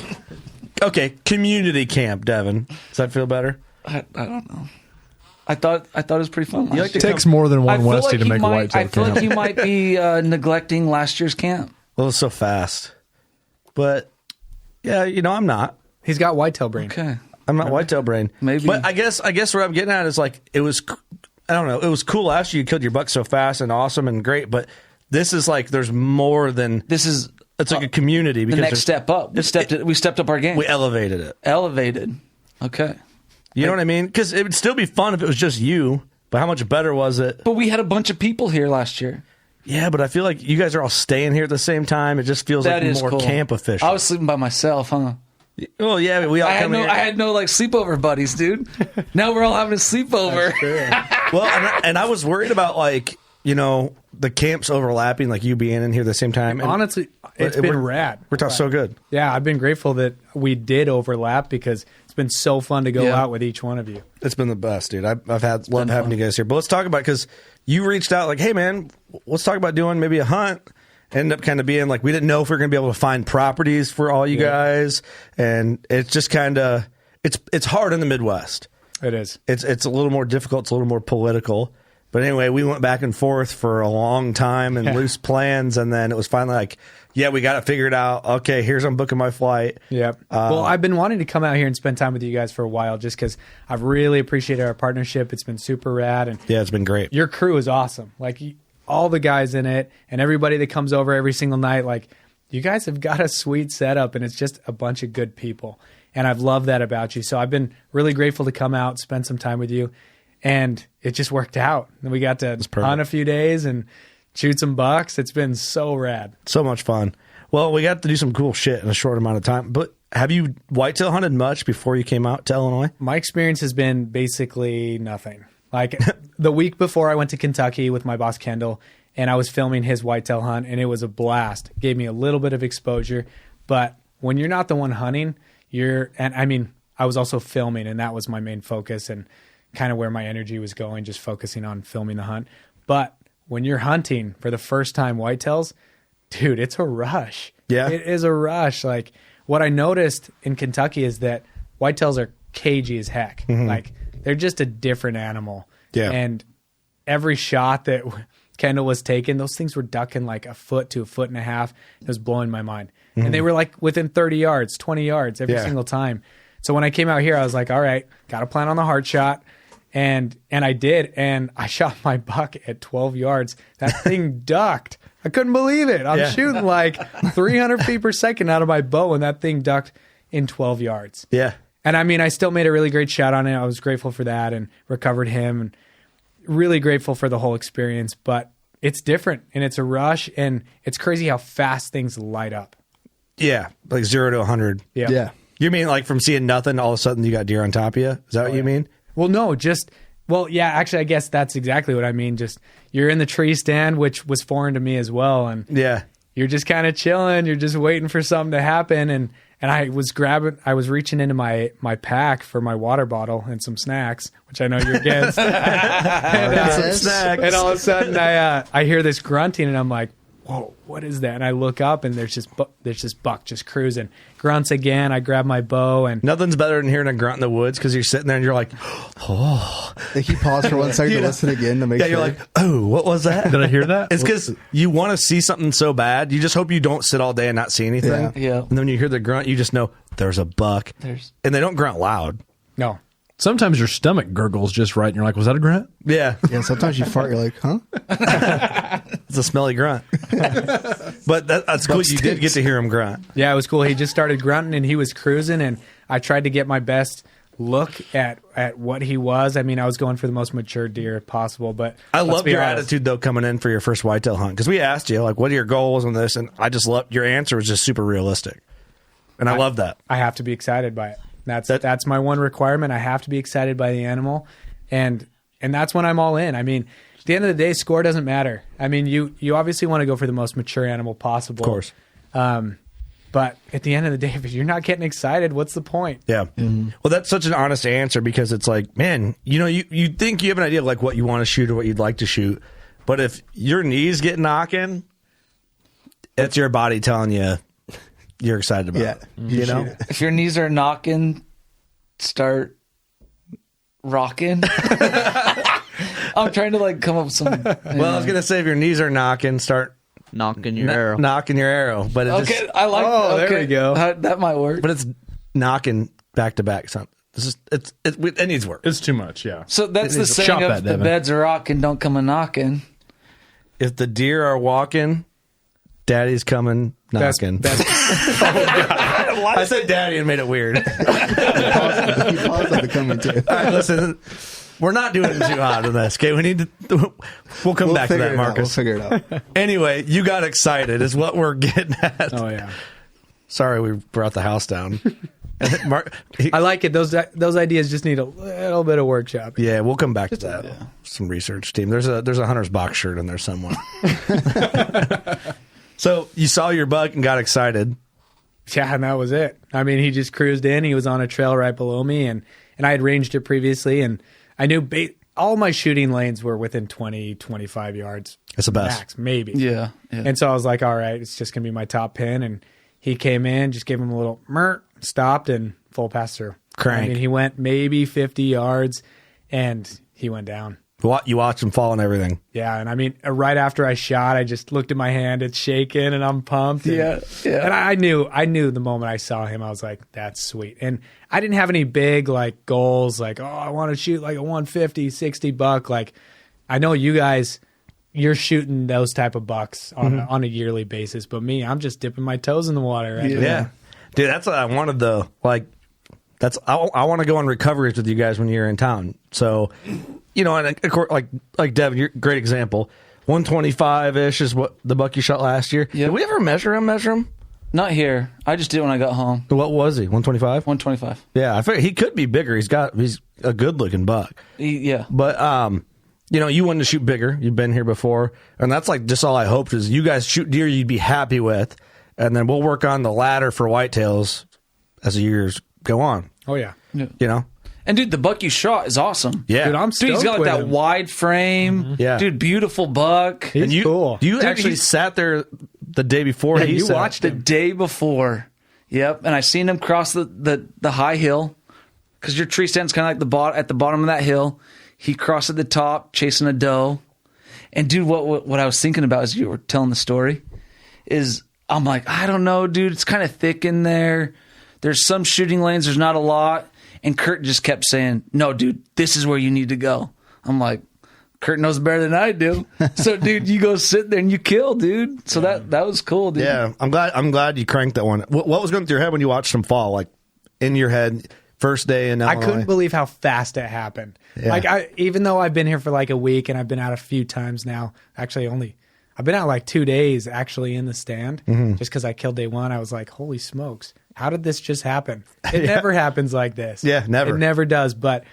community camp. Devin, does that feel better? I don't know. I thought it was pretty fun. It takes more than one Westie to make a whitetail I feel camp. like you might be neglecting last year's camp. Well, it was so fast, but yeah, I'm not. He's got whitetail brain. Okay, I'm not whitetail brain. Maybe, but I guess what I'm getting at is like it was. I don't know. It was cool last year. You killed your buck so fast and awesome and great, but this is like there's more than this is. It's like a community. The next step up. We stepped up our game. We elevated it. Okay. You know what I mean? Because it would still be fun if it was just you, but how much better was it? But we had a bunch of people here last year. Yeah, but I feel like you guys are all staying here at the same time. It just feels like more cool. camp official. I was sleeping by myself, huh? Well, yeah, we all come here. I had no like sleepover buddies, dude. Now we're all having a sleepover. Well, and I was worried about like, the camps overlapping, like you being in here at the same time. And honestly, it's been rad. We're talking so good. Yeah, I've been grateful that we did overlap because it's been so fun to go out with each one of you. It's been the best, dude. I've loved having you guys here. But let's talk about it because you reached out like, hey, man, let's talk about doing maybe a hunt. Ended up kind of being like, we didn't know if we were going to be able to find properties for all you guys. And it's just kind of, it's hard in the Midwest. It is. It's a little more difficult. It's a little more political. But anyway, we went back and forth for a long time and loose plans. And then it was finally like, yeah, we got it figured out. Okay, I'm booking my flight. Yep. Well, I've been wanting to come out here and spend time with you guys for a while just because I've really appreciated our partnership. It's been super rad. And yeah, it's been great. Your crew is awesome. Like all the guys in it and everybody that comes over every single night, like you guys have got a sweet setup and it's just a bunch of good people. And I've loved that about you. So I've been really grateful to come out, spend some time with you. And it just worked out. And we got to hunt a few days and shoot some bucks. It's been so rad. So much fun. Well, we got to do some cool shit in a short amount of time. But have you whitetail hunted much before you came out to Illinois? My experience has been basically nothing. Like the week before I went to Kentucky with my boss Kendall, and I was filming his whitetail hunt, and it was a blast. It gave me a little bit of exposure. But when you're not the one hunting, I was also filming, and that was my main focus and kind of where my energy was going, just focusing on filming the hunt. But when you're hunting for the first time whitetails, dude, it's a rush. Yeah. It is a rush. Like what I noticed in Kentucky is that whitetails are cagey as heck. Mm-hmm. Like they're just a different animal. Yeah. And every shot that Kendall was taking, those things were ducking like a foot to a foot and a half. It was blowing my mind. Mm-hmm. And they were like within 30 yards, 20 yards every single time. So when I came out here, I was like, all right, got to plan on the hard shot. And I did, and I shot my buck at 12 yards. That thing ducked. I couldn't believe it. I'm shooting like 300 feet per second out of my bow, and that thing ducked in 12 yards. Yeah. And I still made a really great shot on it. I was grateful for that and recovered him, and really grateful for the whole experience. But it's different, and it's a rush, and it's crazy how fast things light up. Yeah, like 0 to 100. Yeah. You mean like from seeing nothing, all of a sudden you got deer on top of you? Is that what you mean? Well, no, actually, I guess that's exactly what I mean. Just you're in the tree stand, which was foreign to me as well. And you're just kind of chilling. You're just waiting for something to happen. And I was reaching into my pack for my water bottle and some snacks, which I know you're against. And all of a sudden I hear this grunting and I'm like, whoa, what is that? And I look up, and there's this buck just cruising. Grunts again. I grab my bow, and nothing's better than hearing a grunt in the woods because you're sitting there and you're like, oh. Like you pause for 1 second to listen again to make sure. Yeah, you're like, oh, what was that? Did I hear that? It's because you want to see something so bad. You just hope you don't sit all day and not see anything. Yeah. And then when you hear the grunt, you just know there's a buck. And they don't grunt loud. No. Sometimes your stomach gurgles just right, and you're like, was that a grunt? Yeah. Yeah, sometimes you fart, you're like, huh? It's a smelly grunt. But that's cool. You did get to hear him grunt. Yeah, it was cool. He just started grunting, and he was cruising, and I tried to get my best look at what he was. I mean, I was going for the most mature deer possible, but I loved your attitude, though, coming in for your first whitetail hunt, because we asked you, like, what are your goals on this? And I just loved your answer was just super realistic. And I love that. I have to be excited by it. That's my one requirement. I have to be excited by the animal, and that's when I'm all in. I mean, at the end of the day, score doesn't matter. I mean, you obviously want to go for the most mature animal possible, of course. But at the end of the day, if you're not getting excited, what's the point? Yeah. Mm-hmm. Well, that's such an honest answer, because it's like, man, you think you have an idea of like what you want to shoot or what you'd like to shoot, but if your knees get knocking, it's your body telling you you're excited about it. You know? If your knees are knocking, start rocking. I'm trying to like come up with some. Well, I was gonna say if your knees are knocking, start knocking your arrow. Knocking your arrow. But okay, I like. Oh, there we go. That might work. But it's knocking back to back. It needs work. It's too much. Yeah. So that's the saying of the beds are rocking, don't come a knocking. If the deer are walking, Daddy's coming knocking. I said daddy and made it weird. He paused on the coming too. All right, listen, we're not doing it too hot on this. Okay, we'll come back to that, Marcus. We'll figure it out. Anyway, you got excited is what we're getting at. Oh yeah. Sorry, we brought the house down. I like it. Those ideas just need a little bit of workshop. Yeah, we'll come back to that. Yeah. Some research team. There's a hunter's box shirt in there somewhere. So you saw your buck and got excited. Yeah, and that was it. I mean, he just cruised in. He was on a trail right below me, and I had ranged it previously, and I knew all my shooting lanes were within 20, 25 yards. That's the best. Max, maybe. Yeah. And so I was like, all right, it's just going to be my top pin. And he came in, just gave him a little stopped, and full pass through. Crank. I mean, he went maybe 50 yards, and he went down. You watched him fall and everything. Yeah, and I mean, right after I shot, I just looked at my hand. It's shaking, and I'm pumped. Yeah. And I knew the moment I saw him, I was like, that's sweet. And I didn't have any big, like, goals, like, oh, I want to shoot, like, a 150, 60 buck. Like, I know you guys, you're shooting those type of bucks on a yearly basis. But me, I'm just dipping my toes in the water. Right? Yeah. Dude, that's what I wanted, though. Like, I want to go on recoveries with you guys when you're in town. So, and of course, like Devin, you're a great example. 125-ish is what the buck you shot last year. Yep. Did we ever measure him? Not here. I just did it when I got home. What was he? 125? 125. Yeah, I figured he could be bigger. He's a good looking buck. Yeah. But you wanted to shoot bigger. You've been here before, and that's like just all I hoped is you guys shoot deer you'd be happy with, and then we'll work on the ladder for whitetails as the years go on. Oh yeah. And dude, the buck you shot is awesome. Yeah, dude, I'm stoked. He's got with that him. wide frame. Mm-hmm. Yeah, dude, beautiful buck. He's cool. You actually sat there the day before. Yeah, you watched the day before. Yep, and I seen him cross the high hill because your tree stand's kind of like at the bottom of that hill. He crossed at the top, chasing a doe. And dude, what I was thinking about as you were telling the story is I'm like, I don't know, dude. It's kind of thick in there. There's some shooting lanes. There's not a lot. And Kurt just kept saying, no, dude, this is where you need to go. I'm like, Kurt knows better than I do. So, dude, you go sit there and you kill, dude. So that was cool, dude. Yeah, I'm glad you cranked that one. What was going through your head when you watched him fall? Like, in your head, first day in Illinois? I couldn't believe how fast it happened. Yeah. Like, even though I've been here for like a week and I've been out a few times now, actually I've been out like 2 days actually in the stand. Just because I killed day one, I was like, holy smokes. How did this just happen? It never happens like this. Yeah, never. It never does. But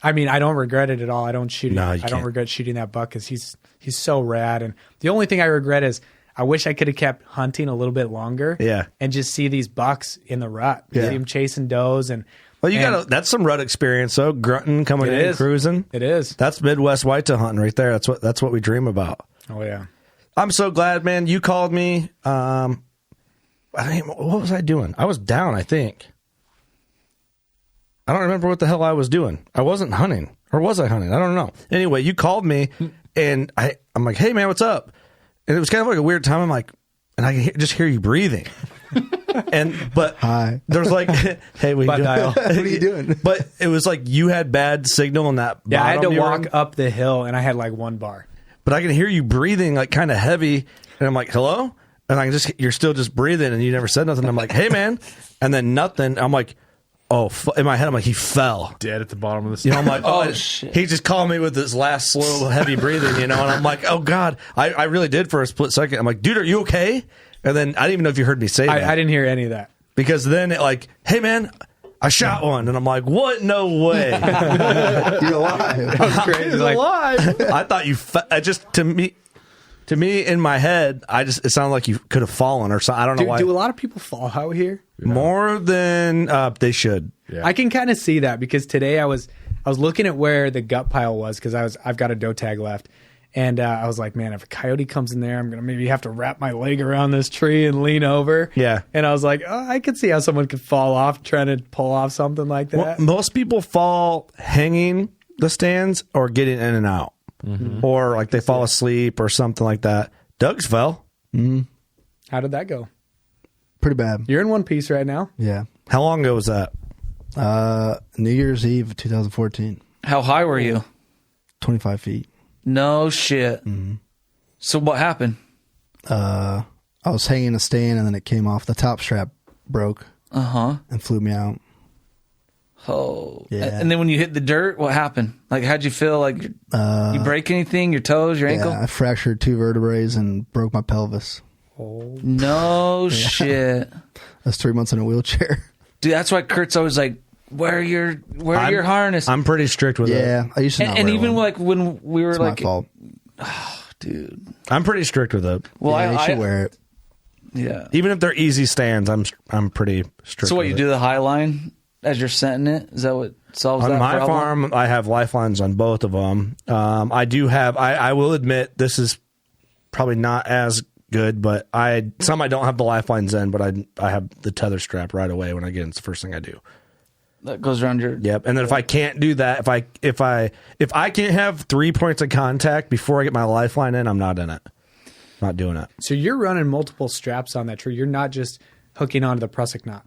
I mean, I don't regret it at all. I don't shoot. No, I don't regret shooting that buck because he's so rad. And the only thing I regret is I wish I could have kept hunting a little bit longer. Yeah, and just see these bucks in the rut. Yeah. See them chasing does and. Well, that's some rut experience, though. Grunting, coming in, cruising. It is. That's Midwest whitetail hunting right there. That's what we dream about. Oh yeah. I'm so glad, man. You called me. What was I doing? I was down, I think. I don't remember what the hell I was doing. I wasn't hunting. Or was I hunting? I don't know. Anyway, you called me, and I'm like, hey, man, what's up? And it was kind of like a weird time. I'm like, and I can just hear you breathing. But hi, there's like, hey, what are you doing? But it was like you had bad signal in that. Yeah, I had to walk in. up the hill, and I had like 1 bar. But I can hear you breathing like kind of heavy, and I'm like, hello, and I can just you're still just breathing, and you never said nothing. I'm like, hey, man, and then nothing. I'm like, oh, in my head, I'm like, he fell dead at the bottom of the stairs. I'm like, oh shit. He just called me with this last slow, heavy breathing, and I'm like, oh God, I really did for a split second. I'm like, dude, are you okay? And then I didn't even know if you heard me say that. I didn't hear any of that. Because then it like, hey man, I shot one. And I'm like, what? No way. You're alive. That was crazy. He's alive. I thought you, to me in my head, it sounded like you could have fallen or something. I don't know why. Do a lot of people fall out here? More than they should. Yeah. I can kind of see that because today I was looking at where the gut pile was because I've got a doe tag left. And I was like, man, if a coyote comes in there, I'm going to maybe have to wrap my leg around this tree and lean over. Yeah. And I was like, oh, I could see how someone could fall off trying to pull off something like that. Well, most people fall hanging the stands or getting in and out. Mm-hmm. Or like they fall asleep or something like that. Doug's fell. Mm-hmm. How did that go? Pretty bad. You're in one piece right now? Yeah. How long ago was that? New Year's Eve 2014. How high were you? 25 feet. No shit. Mm-hmm. So what happened? I was hanging a stand and then it came off. The top strap broke. And flew me out. Oh. Yeah. And then when you hit the dirt, what happened? Like, how'd you feel? Like, you break anything? Your toes, your ankle? Yeah, I fractured 2 vertebrae and broke my pelvis. Oh. No shit. I was 3 months in a wheelchair. Dude, that's why Kurt's always like, wear your harness. I'm pretty strict with it. Yeah, I used to not and wear even one. like when we were It's like, my fault. Oh, dude, I'm pretty strict with it. Well, yeah, you should wear it. Yeah, even if they're easy stands, I'm pretty strict. So what with you it. do the high line as you're setting it? Is that what solves on that my problem? farm? I have lifelines on both of them. I do have. I will admit this is probably not as good, but I don't have the lifelines in, but I have the tether strap right away when I get in. It's the first thing I do. That goes around your. Yep. And then if I can't do that, if I can't have 3 points of contact before I get my lifeline in, I'm not in it. Not doing it. So you're running multiple straps on that tree. You're not just hooking onto the prusik knot.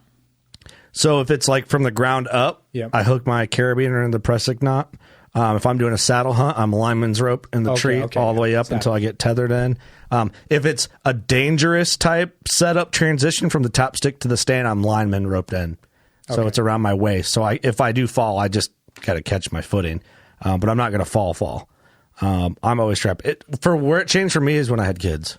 So if it's like from the ground up, Yep. I hook my carabiner in the prusik knot. If I'm doing a saddle hunt, I'm a lineman's rope in the tree all the way up until I get tethered in. If it's a dangerous type setup transition from the top stick to the stand, I'm lineman roped in. So it's around my waist. So if I do fall, I just got to catch my footing. But I'm not going to fall. I'm always strapped. For where it changed for me is when I had kids.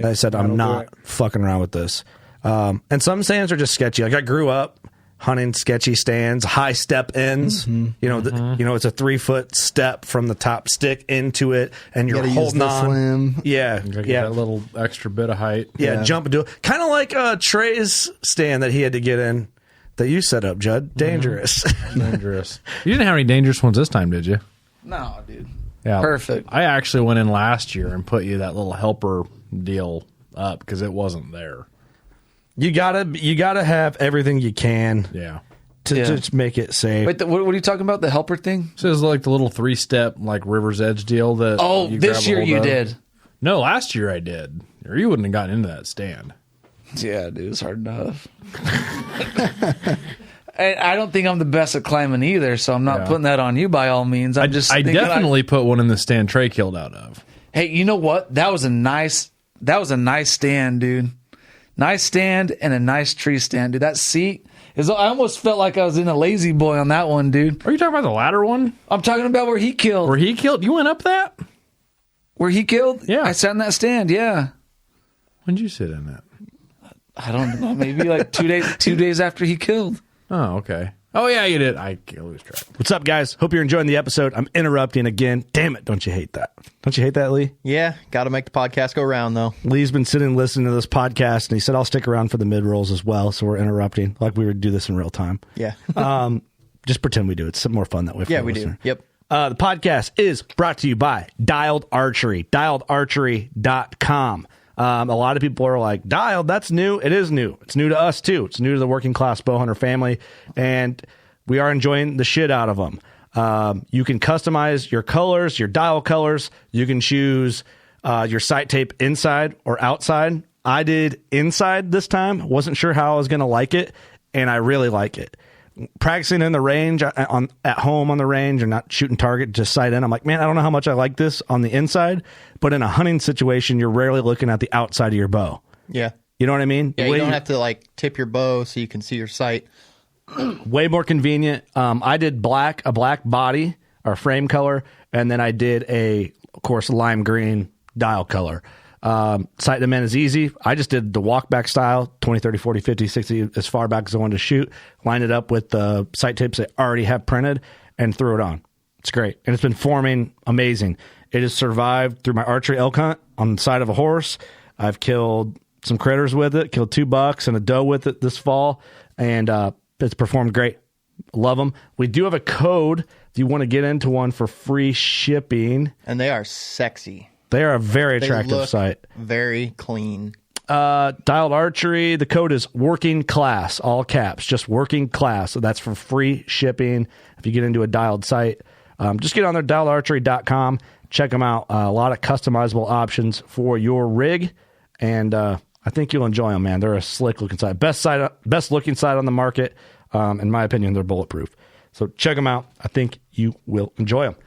I said, I'm not fucking around with this. And some stands are just sketchy. Like I grew up hunting sketchy stands, high step ends. Mm-hmm. It's a 3-foot step from the top stick into it, and you're holding on. Slim. Yeah, you get that little extra bit of height. Yeah, jump and do it. Kind of like Trey's stand that he had to get in that you set up, Judd. Dangerous. Dangerous. You didn't have any dangerous ones this time, did you? No, dude. Yeah, perfect. I actually went in last year and put you that little helper deal up because it wasn't there. You gotta have everything you can. Yeah. To just make it safe. Wait, what are you talking about? The helper thing? So it's like the little 3-step like River's Edge deal that. Oh, this year you did. No, last year I did. Or you wouldn't have gotten into that stand. Yeah, dude, it's hard enough. I don't think I'm the best at climbing either, so I'm not putting that on you by all means. I definitely put one in the stand Trey killed out of. Hey, you know what? That was a nice stand, dude. Nice stand and a nice tree stand, dude. That seat is. I almost felt like I was in a lazy boy on that one, dude. Are you talking about the ladder one? I'm talking about where he killed. Where he killed? You went up that? Where he killed? Yeah. I sat in that stand, yeah. When did you sit in that? I don't know. Maybe like 2 days after he killed. Oh, okay. Oh, yeah, you did. I lose track. What's up, guys? Hope you're enjoying the episode. I'm interrupting again. Damn it. Don't you hate that? Don't you hate that, Lee? Yeah. Got to make the podcast go round, though. Lee's been sitting listening to this podcast, and he said, I'll stick around for the mid-rolls as well, so we're interrupting. Like we would do this in real time. Yeah. Just pretend we do. It's more fun that way for yeah, the we listener. do. Yep. The podcast is brought to you by Dialed Archery, dialedarchery.com. A lot of people are like, Dialed, that's new. It is new. It's new to us, too. It's new to the working class bow hunter family, and we are enjoying the shit out of them. You can customize your colors, your dial colors. You can choose your sight tape inside or outside. I did inside this time. Wasn't sure how I was going to like it, and I really like it. Practicing in the range, at home on the range, or not shooting target, just sight in. I'm like, man, I don't know how much I like this on the inside, but in a hunting situation, you're rarely looking at the outside of your bow. Yeah. You know what I mean? Yeah, you don't have to like tip your bow so you can see your sight. Way more convenient. I did a black body or frame color, and then I did of course, lime green dial color. Sight them in is easy. I just did the walk back style, 20, 30, 40, 50, 60, as far back as I wanted to shoot. Lined it up with the sight tapes I already have printed and threw it on. It's great. And it's been forming amazing. It has survived through my archery elk hunt on the side of a horse. I've killed some critters with it, killed 2 bucks and a doe with it this fall, and it's performed great. Love them. We do have a code if you want to get into one for free shipping. And they are sexy. They are a very attractive site. Very clean. Dialed Archery, the code is working class, all caps, just working class. So that's for free shipping. If you get into a dialed site, just get on there, dialedarchery.com. Check them out. A lot of customizable options for your rig. And I think you'll enjoy them, man. They're a slick looking site. Best looking site on the market. In my opinion, they're bulletproof. So check them out. I think you will enjoy them.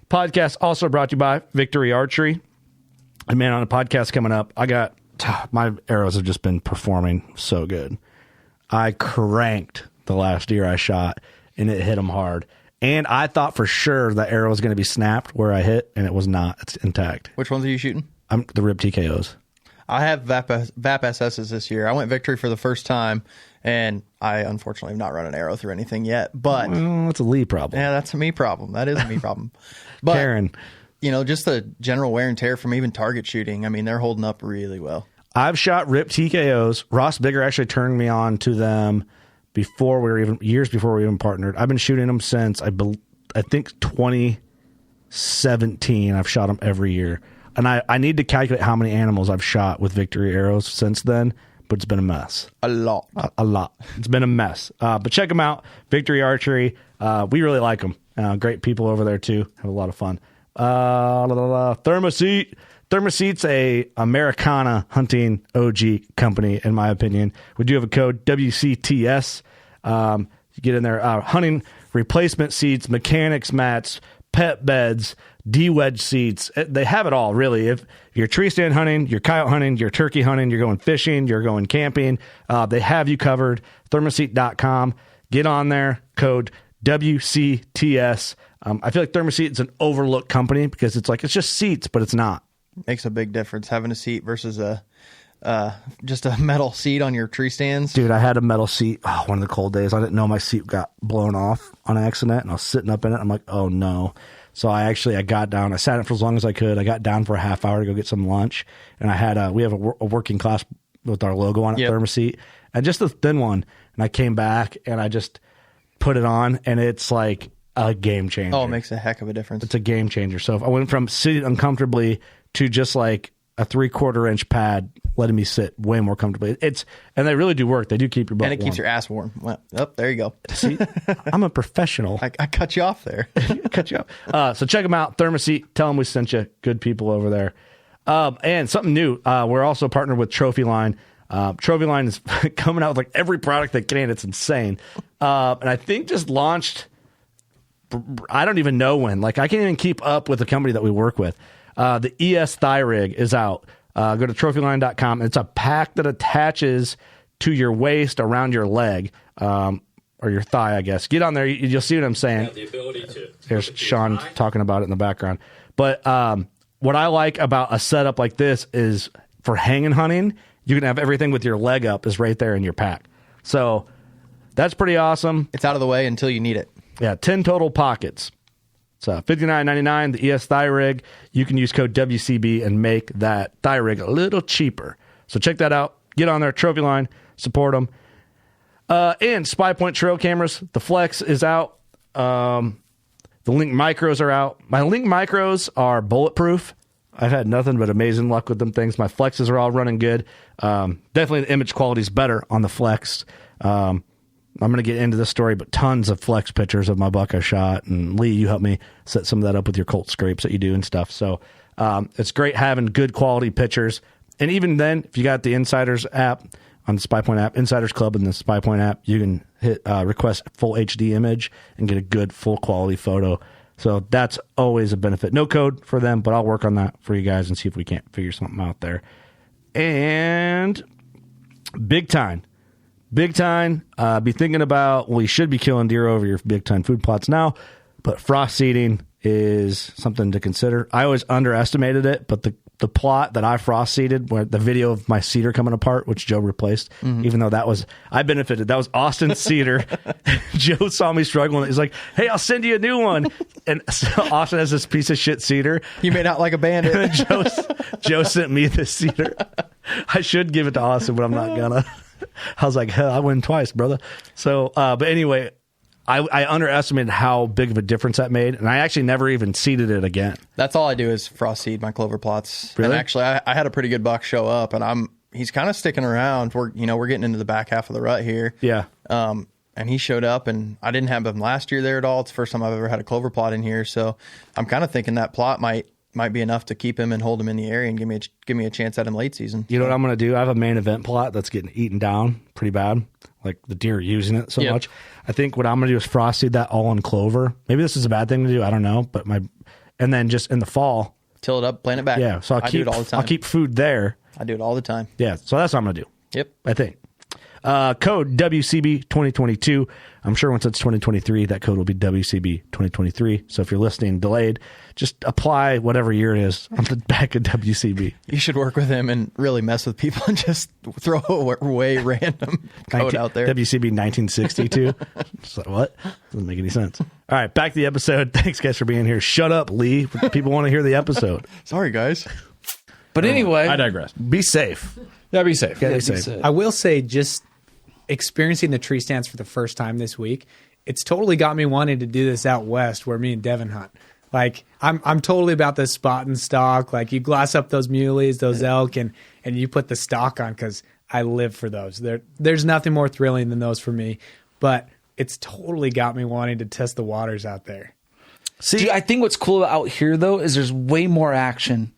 Podcast also brought to you by Victory Archery. And man, on a podcast coming up, my arrows have just been performing so good. I cranked the last deer I shot, and it hit them hard. And I thought for sure the arrow was going to be snapped where I hit, and it was not. It's intact. Which ones are you shooting? The Rib TKOs. I have VAP SSs this year. I went Victory for the first time, and I unfortunately have not run an arrow through anything yet. But that's a Lee problem. Yeah, that's a me problem. That is a me problem. But Karen, just the general wear and tear from even target shooting. I mean, they're holding up really well. I've shot Rip TKOs. Ross Bigger actually turned me on to them years before we were even partnered. I've been shooting them since I think 2017. I've shot them every year. And I need to calculate how many animals I've shot with Victory arrows since then, but it's been a mess. A lot. A lot. It's been a mess. But check them out, Victory Archery. We really like them. Great people over there, too. Have a lot of fun. ThermaSeat. ThermaSeat's a Americana hunting OG company, in my opinion. We do have a code, WCTS. You get in there. Hunting replacement seats, mechanics mats, pet beds, de-wedge seats. They have it all, really. If you're tree stand hunting, you're coyote hunting, you're turkey hunting, you're going fishing, you're going camping, they have you covered. ThermaSeat.com. Get on there. Code WCTS. I feel like ThermaSeat is an overlooked company because it's just seats, but it's not. Makes a big difference having a seat versus just a metal seat on your tree stands. Dude, I had a metal seat one of the cold days. I didn't know my seat got blown off on accident, and I was sitting up in it. I'm like, oh no. So I got down. I sat in it for as long as I could. I got down for a half hour to go get some lunch, and we have a working class with our logo on it, yep. ThermaSeat, and just a thin one. And I came back and I just put it on, and it's like a game changer. Oh, it makes a heck of a difference. It's a game changer. So if I went from sitting uncomfortably to just like a 3/4 inch pad, letting me sit way more comfortably. And they really do work. They do keep your butt warm. And it keeps your ass warm. Well, there you go. See, I'm a professional. I cut you off there. Cut you off. So check them out. ThermaSeat. Tell them we sent you. Good people over there. And something new. We're also partnered with Trophyline. Trophyline is coming out with like every product they can. It's insane. And I think just launched, I don't even know when. Like I can't even keep up with the company that we work with. The ES Thigh Rig is out. Go to trophyline.com. It's a pack that attaches to your waist around your leg, or your thigh, I guess. Get on there. You'll see what I'm saying. The ability to. There's Sean talking about it in the background. But what I like about a setup like this is for hanging hunting, you can have everything with your leg up is right there in your pack. So that's pretty awesome. It's out of the way until you need it. Yeah, 10 total pockets. It's $59.99, the ES Thigh Rig. You can use code WCB and make that thigh rig a little cheaper. So check that out. Get on there, Trophyline, support them. And Spy Point trail cameras. The Flex is out. The The Link Micros are out. My Link Micros are bulletproof. I've had nothing but amazing luck with them things. My Flexes are all running good. Definitely the image quality is better on the Flex. I'm going to get into this story, but tons of Flex pictures of my buck I shot. And Lee, you helped me set some of that up with your Colt scrapes that you do and stuff. So it's great having good quality pictures. And even then, if you got the Insiders app on the Spy Point app, Insiders Club and the Spy Point app, you can hit request full HD image and get a good full quality photo. So that's always a benefit. No code for them, but I'll work on that for you guys and see if we can't figure something out there. And Big Tine. Big Tine, be thinking about, well, you should be killing deer over your Big Tine food plots now, but frost seeding is something to consider. I always underestimated it, but the plot that I frost seeded, where the video of my cedar coming apart, which Joe replaced, even though I benefited. That was Austin's cedar. Joe saw me struggling. He's like, hey, I'll send you a new one. And so Austin has this piece of shit cedar. You made out like a bandit. Joe sent me this cedar. I should give it to Austin, but I'm not gonna. I was like, hell, I win twice, brother. So, but anyway, I underestimated how big of a difference that made, and I actually never even seeded it again. That's all I do is frost seed my clover plots. Really? And actually, I had a pretty good buck show up, and he's kind of sticking around. We're getting into the back half of the rut here. Yeah. And he showed up, and I didn't have him last year there at all. It's the first time I've ever had a clover plot in here, so I'm kind of thinking that plot might be enough to keep him and hold him in the area and give me a chance at him late season. You know what I'm going to do? I have a main event plot that's getting eaten down pretty bad. Like the deer are using it so much. I think what I'm going to do is frost seed that all in clover. Maybe this is a bad thing to do. I don't know. But and then just in the fall, till it up, plant it back. Yeah. So I do it all the time. I'll keep food there. I do it all the time. Yeah. So that's what I'm going to do. Yep. I think. Code WCB 2022. I'm sure once it's 2023, that code will be WCB 2023. So if you're listening delayed, just apply whatever year it is on the back of WCB. You should work with him and really mess with people and just throw away random code out there. WCB 1962. Just like, what? Doesn't make any sense. All right, back to the episode. Thanks, guys, for being here. Shut up, Lee. People want to hear the episode. Sorry, guys. But anyway, I digress. Be safe. Yeah, be safe. Be safe. I will say, just experiencing the tree stands for the first time this week, it's totally got me wanting to do this out west where me and Devin hunt. Like, I'm totally about this spot and stock. Like, you glass up those muleys, those elk, and you put the stock on, because I live for those. There's nothing more thrilling than those for me. But it's totally got me wanting to test the waters out there. See, dude, I think what's cool out here, though, is there's way more action.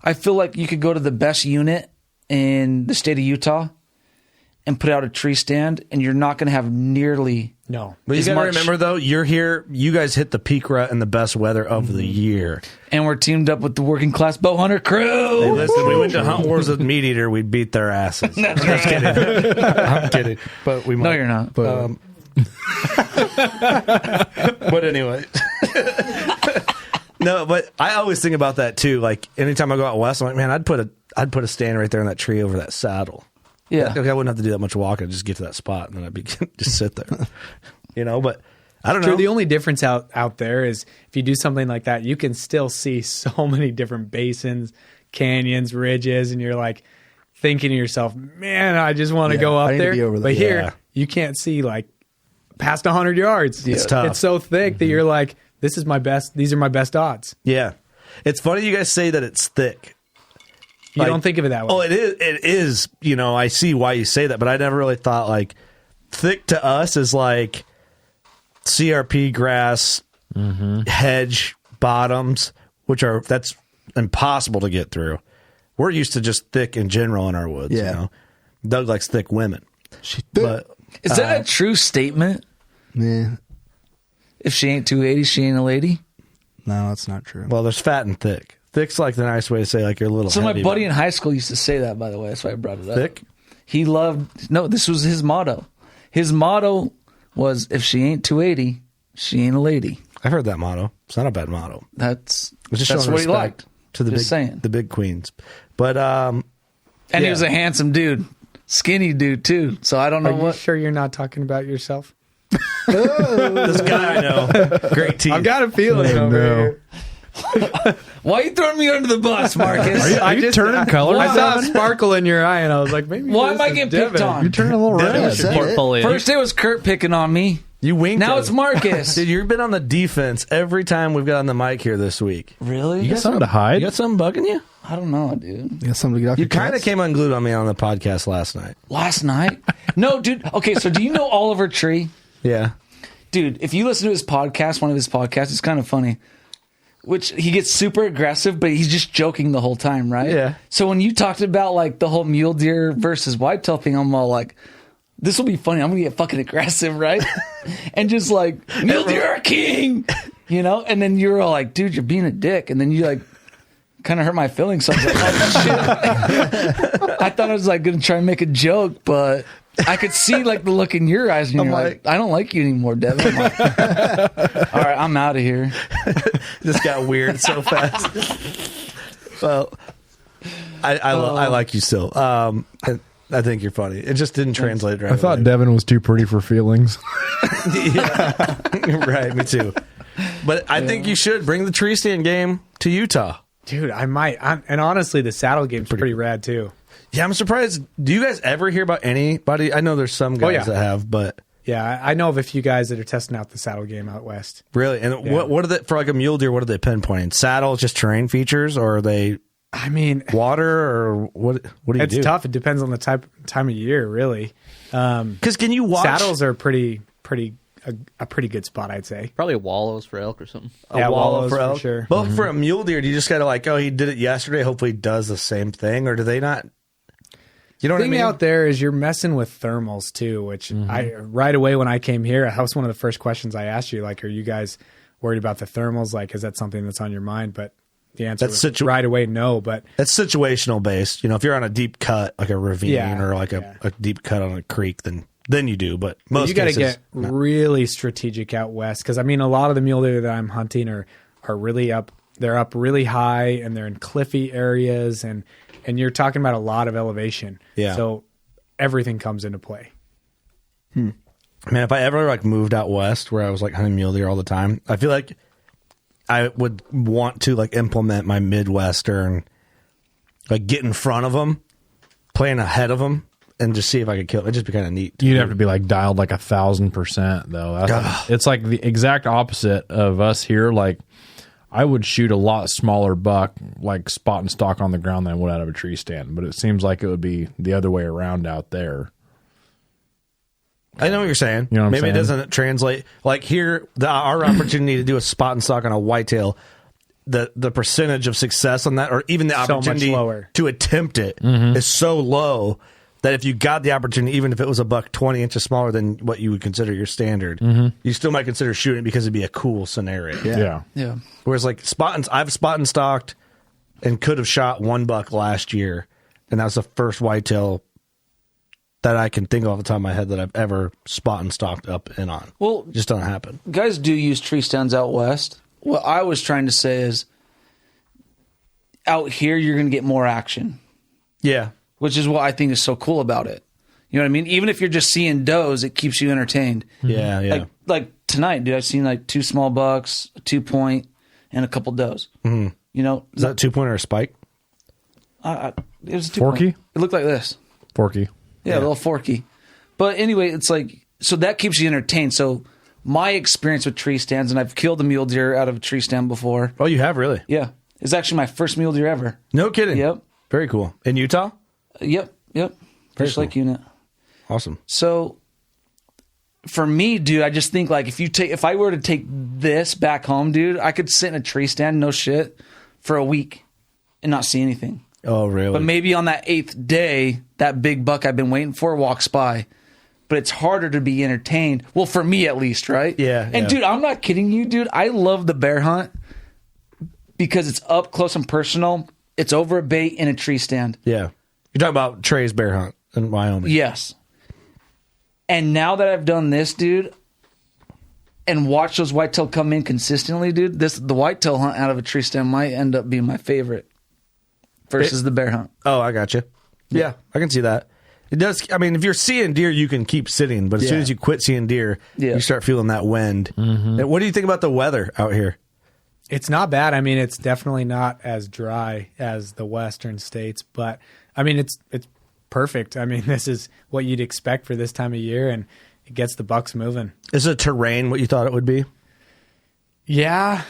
I feel like you could go to the best unit in the state of Utah and put out a tree stand, and you're not going to have nearly. No. But you got to remember, though, you're here. You guys hit the peak rut and the best weather of the year. And we're teamed up with the working class bow hunter crew. Hey, listen, we went to Hunt Wars with Meat Eater. We beat their asses. I'm just kidding. I'm kidding. But we might. No, you're not. But, but anyway. No, but I always think about that, too. Like, anytime I go out west, I'm like, man, I'd put a stand right there in that tree over that saddle. Yeah. Like, I wouldn't have to do that much walking. I'd just get to that spot, and then I'd be just sit there. But I don't know. The only difference out there is if you do something like that, you can still see so many different basins, canyons, ridges, and you're like thinking to yourself, man, I just want to go up there. But here, you can't see like past 100 yards. It's tough. It's so thick that you're like, this is my best. These are my best odds. Yeah. It's funny you guys say that it's thick. You don't think of it that way. Oh, it is. It is. I see why you say that, but I never really thought like thick to us is like CRP grass, hedge bottoms, that's impossible to get through. We're used to just thick in general in our woods. Yeah. Doug likes thick women. But is that a true statement? Yeah. If she ain't 280, she ain't a lady? No, that's not true. Well, there's fat and thick. Thick's like the nice way to say like you're a little So heavy, my buddy in high school used to say that, by the way. That's why I brought it up. Thick? He loved... No, this was his motto. His motto was, if she ain't 280, she ain't a lady. I've heard that motto. It's not a bad motto. That's what he liked. To the big queens. But and he was a handsome dude. Skinny dude, too. So I don't know Are you sure you're not talking about yourself? This guy I know. Great teeth. I've got a feeling over here. Why are you throwing me under the bus, Marcus? Are you turning colors? I saw a sparkle in your eye, and I was like, maybe. Why am I getting picked on? You're turning a little red. Portfolio. First, it was Kurt picking on me. You winked. Now at it's him. Marcus. Dude, you've been on the defense every time we've got on the mic here this week. Really? You got something to hide? You got something bugging you? I don't know, dude. You got something to get off You your kind of chest? came unglued on me on the podcast last night. Last night? No, dude. Okay, so do you know Oliver Tree? Yeah. Dude, if you listen to his podcast, one of his podcasts, it's kind of funny. Which he gets super aggressive, but he's just joking the whole time, right? Yeah. So when you talked about like the whole mule deer versus whitetail thing, I'm all like, this will be funny. I'm gonna get fucking aggressive, right? And just like, mule deer are king, you know? And then you're all like, dude, you're being a dick. And then you like kind of hurt my feelings. So I was like, oh shit. I thought I was like gonna try and make a joke, but I could see like the look in your eyes, and you're like, I don't like you anymore, Devin. I'm like, all right, I'm out of here. This got weird so fast. Well, I like you still. I think you're funny. It just didn't translate right. I thought Devin was too pretty for feelings. Yeah. Right, me too. But I think you should bring the tree stand game to Utah. Dude, I might. And honestly, the saddle game's pretty rad too. Yeah, I'm surprised. Do you guys ever hear about anybody? I know there's some guys that have, but yeah, I know of a few guys that are testing out the saddle game out west. Really? And what are they for? Like a mule deer, what are they pinpointing? Saddle, just terrain features, or are they? I mean, water, or what? What do you do? It's tough. It depends on the time of year, really. Because can you watch? Saddles are a pretty good spot, I'd say. Probably wallows for elk or something. A wallow for elk, sure. But for a mule deer, do you just gotta like, oh, he did it yesterday. Hopefully, he does the same thing, or do they not? You know what I thing mean? out there is you're messing with thermals too, which I right away when I came here, that was one of the first questions I asked you. Like, are you guys worried about the thermals? Like, is that something that's on your mind? But the answer was right away, no. But that's situational based. You know, if you're on a deep cut, like a ravine or like a deep cut on a creek, then you do. But most you got to cases, get really strategic out west, because I mean, a lot of the mule deer that I'm hunting are really up. They're up really high and they're in cliffy areas, and you're talking about a lot of elevation. Yeah. So everything comes into play. Man, if I ever like moved out west where I was like hunting mule deer all the time, I feel like I would want to like implement my Midwestern, like get in front of them, playing ahead of them, and just see if I could kill. It'd just be kind of neat. You'd have to be like dialed like 1,000% though. It's like the exact opposite of us here. Like I would shoot a lot smaller buck, like spot and stock on the ground than I would out of a tree stand. But it seems like it would be the other way around out there. I know what you're saying. You know what I'm Maybe saying? it doesn't translate. Like here, our opportunity to do a spot and stock on a whitetail, the percentage of success on that, or even the So much opportunity lower. to attempt it is so low that if you got the opportunity, even if it was a buck 20 inches smaller than what you would consider your standard, you still might consider shooting it because it'd be a cool scenario. Yeah. Whereas like I've spot and stocked and could have shot one buck last year, and that was the first whitetail that I can think of off the top of my head that I've ever spot and stalked up and on. Well, it just doesn't happen. Guys do use tree stands out west. What I was trying to say is, out here you're going to get more action. Yeah. Which is what I think is so cool about it. You know what I mean? Even if you're just seeing does, it keeps you entertained. Yeah, yeah. Like tonight, dude, I've seen like 2 small bucks, a 2-point, and a couple does. You know, is that 2-point or a spike? It was a 2-point. Forky? It looked like this. Forky. Yeah, a little forky. But anyway, it's like, so that keeps you entertained. So my experience with tree stands, and I've killed a mule deer out of a tree stand before. Oh, you have really? Yeah. It's actually my first mule deer ever. No kidding. Yep. Very cool. In Utah? Yep. Fish Lake unit. Awesome. So for me, dude, I just think like if I were to take this back home, dude, I could sit in a tree stand, no shit, for a week and not see anything. Oh, really? But maybe on that 8th day, that big buck I've been waiting for walks by. But it's harder to be entertained. Well, for me at least, right? Yeah. And dude, I'm not kidding you, dude. I love the bear hunt because it's up close and personal. It's over a bait in a tree stand. Yeah. You're talking about Trey's bear hunt in Wyoming. Yes. And now that I've done this, dude, and watched those whitetail come in consistently, dude, the whitetail hunt out of a tree stand might end up being my favorite versus the bear hunt. Oh, I got you. Yeah, I can see that. It does. I mean, if you're seeing deer, you can keep sitting, but as soon as you quit seeing deer, you start feeling that wind. And what do you think about the weather out here? It's not bad. I mean, it's definitely not as dry as the western states, but I mean, it's perfect. I mean, this is what you'd expect for this time of year, and it gets the bucks moving. Is the terrain what you thought it would be? Yeah,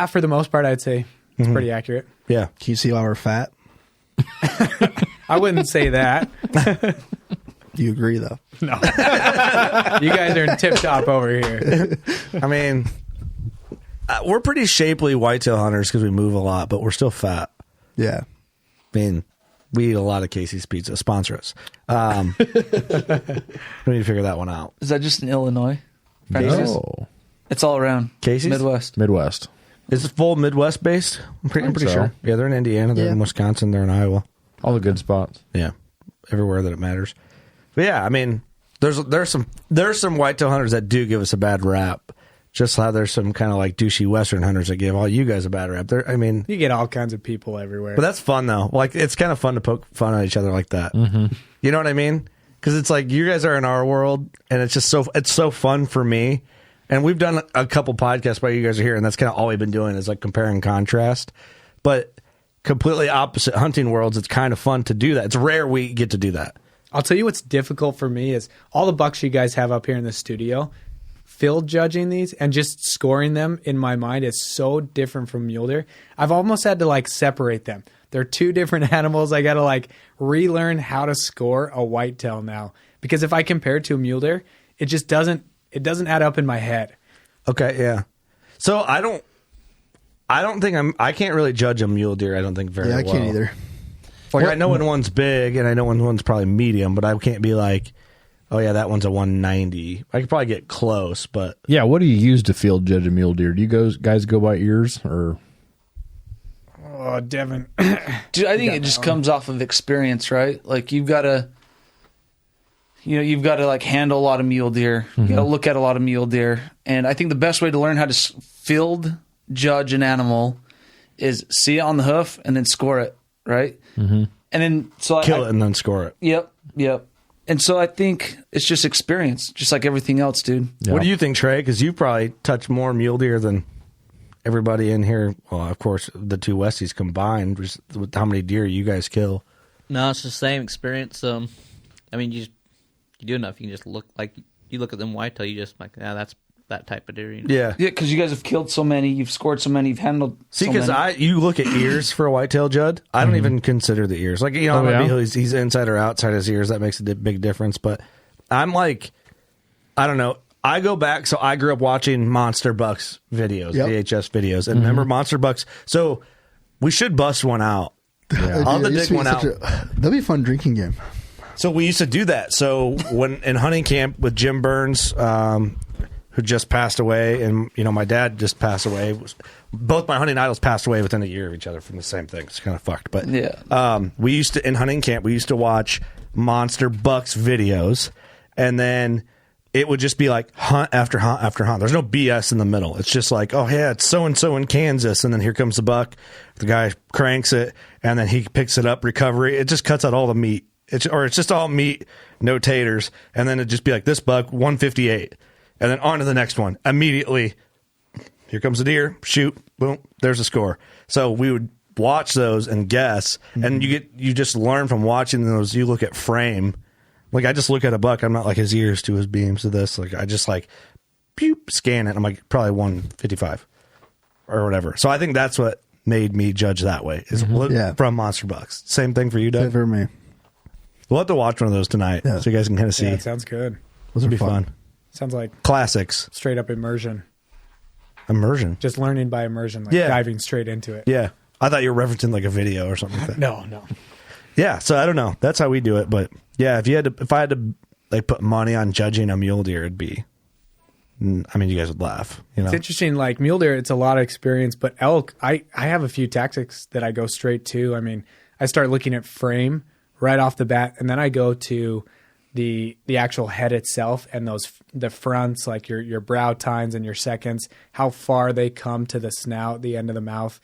for the most part, I'd say it's pretty accurate. Yeah. Can you see why we're fat? I wouldn't say that. Do you agree, though? No. You guys are tip top over here. I mean, we're pretty shapely whitetail hunters because we move a lot, but we're still fat. Yeah. I mean, we eat a lot of Casey's Pizza. Sponsor us. We need to figure that one out. Is that just in Illinois? No. It's all around. Casey's? Midwest. Is it full Midwest based? I'm pretty so. sure. Yeah, they're in Indiana. They're in Wisconsin. They're in Iowa. All the good spots. Yeah, everywhere that it matters. But yeah, I mean, there's some whitetail hunters that do give us a bad rap. Just how there's some kind of like douchey Western hunters that give all you guys a bad rap. I mean, you get all kinds of people everywhere. But that's fun though. Like it's kind of fun to poke fun at each other like that. Mm-hmm. You know what I mean? Because it's like you guys are in our world, and it's just so fun for me. And we've done a couple podcasts while you guys are here, and that's kind of all we've been doing is like compare and contrast. But completely opposite hunting worlds, it's kind of fun to do that. It's rare we get to do that. I'll tell you what's difficult for me is all the bucks you guys have up here in the studio, field judging these and just scoring them in my mind is so different from mule deer. I've almost had to like separate them. They're two different animals. I got to like relearn how to score a whitetail now. Because if I compare it to a mule deer, it just doesn't add up in my head. Okay, yeah. So I don't think I can't really judge a mule deer, I don't think very well. Yeah, I can't either. Like I know when one's big and I know when one's probably medium, but I can't be like, oh yeah, that one's a 190. I could probably get close, but yeah. What do you use to field judge a mule deer? Do you guys go by ears or? Oh, Devin, dude, I think it just comes off of experience, right? Like you've got to like handle a lot of mule deer. You got to look at a lot of mule deer, and I think the best way to learn how to field judge an animal is see it on the hoof and then score it, right? Mm-hmm. And then kill it and then score it. Yep. And so I think it's just experience, just like everything else, dude. Yep. What do you think, Trey? Because you probably touched more mule deer than everybody in here. Well, of course, the two Westies combined, just with how many deer you guys kill. No, it's the same experience. I mean, you do enough, you can just look like you look at them whitetail, you just like, that's that type of deer. You know? Yeah, because you guys have killed so many, you've scored so many, you've handled. See, because you look at ears for a whitetail, Judd. I don't even consider the ears. Like he's inside or outside his ears. That makes a big difference. But I'm like, I don't know. I go back. So I grew up watching Monster Bucks videos, VHS videos, and remember Monster Bucks. So we should bust one out. Yeah. I'll dig one out. That'd be a fun drinking game. So we used to do that. So when in hunting camp with Jim Burns, who just passed away, and my dad just passed away. Both my hunting idols passed away within a year of each other from the same thing. It's kind of fucked, but we used to in hunting camp. We used to watch Monster Bucks videos, and then it would just be like hunt after hunt after hunt. There's no BS in the middle. It's just like, oh yeah, it's so and so in Kansas, and then here comes the buck. The guy cranks it, and then he picks it up. Recovery. It just cuts out all the meat. It's just all meat, no taters, and then it'd just be like this buck 158. And then on to the next one. Immediately, here comes the deer. Shoot. Boom. There's a score. So we would watch those and guess. And you just learn from watching those. You look at frame. Like, I just look at a buck. I'm not like his ears to his beams to this. Like, I just like, scan it. I'm like, probably 155 or whatever. So I think that's what made me judge that way is from Monster Bucks. Same thing for you, Doug? Same for me. We'll have to watch one of those tonight so you guys can kind of see. Yeah, it sounds good. Those would be fun. Sounds like classics. Straight up immersion. Immersion? Just learning by immersion, like diving straight into it. Yeah. I thought you were referencing like a video or something like that. No. Yeah, so I don't know. That's how we do it. But yeah, if I had to like put money on judging a mule deer, it'd be, I mean, you guys would laugh. It's interesting. Like mule deer, it's a lot of experience, but elk, I have a few tactics that I go straight to. I mean, I start looking at frame right off the bat, and then I go to the actual head itself and the fronts, like your brow tines and your seconds, how far they come to the snout, the end of the mouth.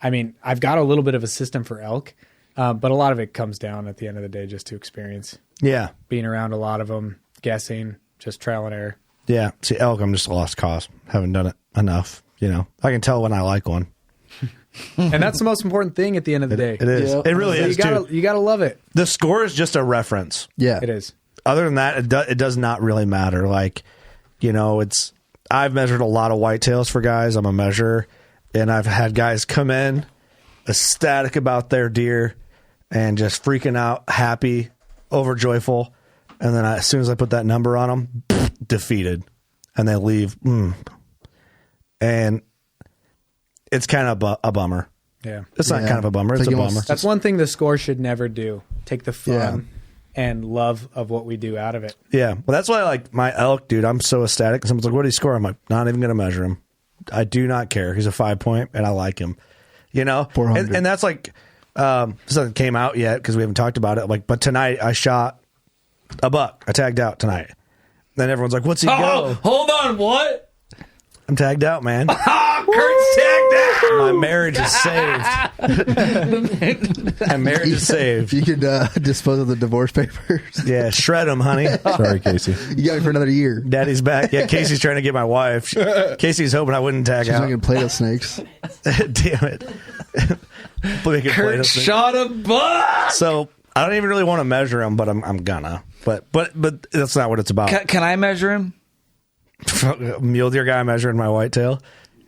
I mean, I've got a little bit of a system for elk, but a lot of it comes down at the end of the day just to experience. Yeah. Being around a lot of them, guessing, just trial and error. Yeah. See, elk, I'm just a lost cause. Haven't done it enough. I can tell when I like one. And that's the most important thing at the end of the day. It is. Yep. It really is. You gotta love it. The score is just a reference. Yeah. It is. other than that, it does not really matter. Like, I've measured a lot of whitetails for guys. I'm a measurer, and I've had guys come in ecstatic about their deer and just freaking out, happy, overjoyful. And then as soon as I put that number on them, defeated. And they leave. And it's kind of a bummer. Yeah. It's not kind of a bummer. It's a bummer. That's one thing the score should never do. Take the fun and love of what we do out of it. Yeah. Well, that's why, like, my elk, dude, I'm so ecstatic. Someone's like, what did he score? I'm like, not even going to measure him. I do not care. He's a 5-point, and I like him. 400. And that's like, this hasn't came out yet because we haven't talked about it. Like, but tonight I shot a buck. I tagged out tonight. Then everyone's like, what's he go? Hold on, what? I'm tagged out, man. Kurt's tagged out. My marriage is saved. My marriage is saved. You could dispose of the divorce papers. Yeah, shred them, honey. Sorry, Casey. You got me for another year. Daddy's back. Yeah, Casey's trying to get my wife. Casey's hoping I wouldn't tag She's out. making Play-Doh snakes. Damn it. Kurt shot a buck. So I don't even really want to measure him, but I'm gonna. But that's not what it's about. Can I measure him? Mule deer guy measuring my whitetail.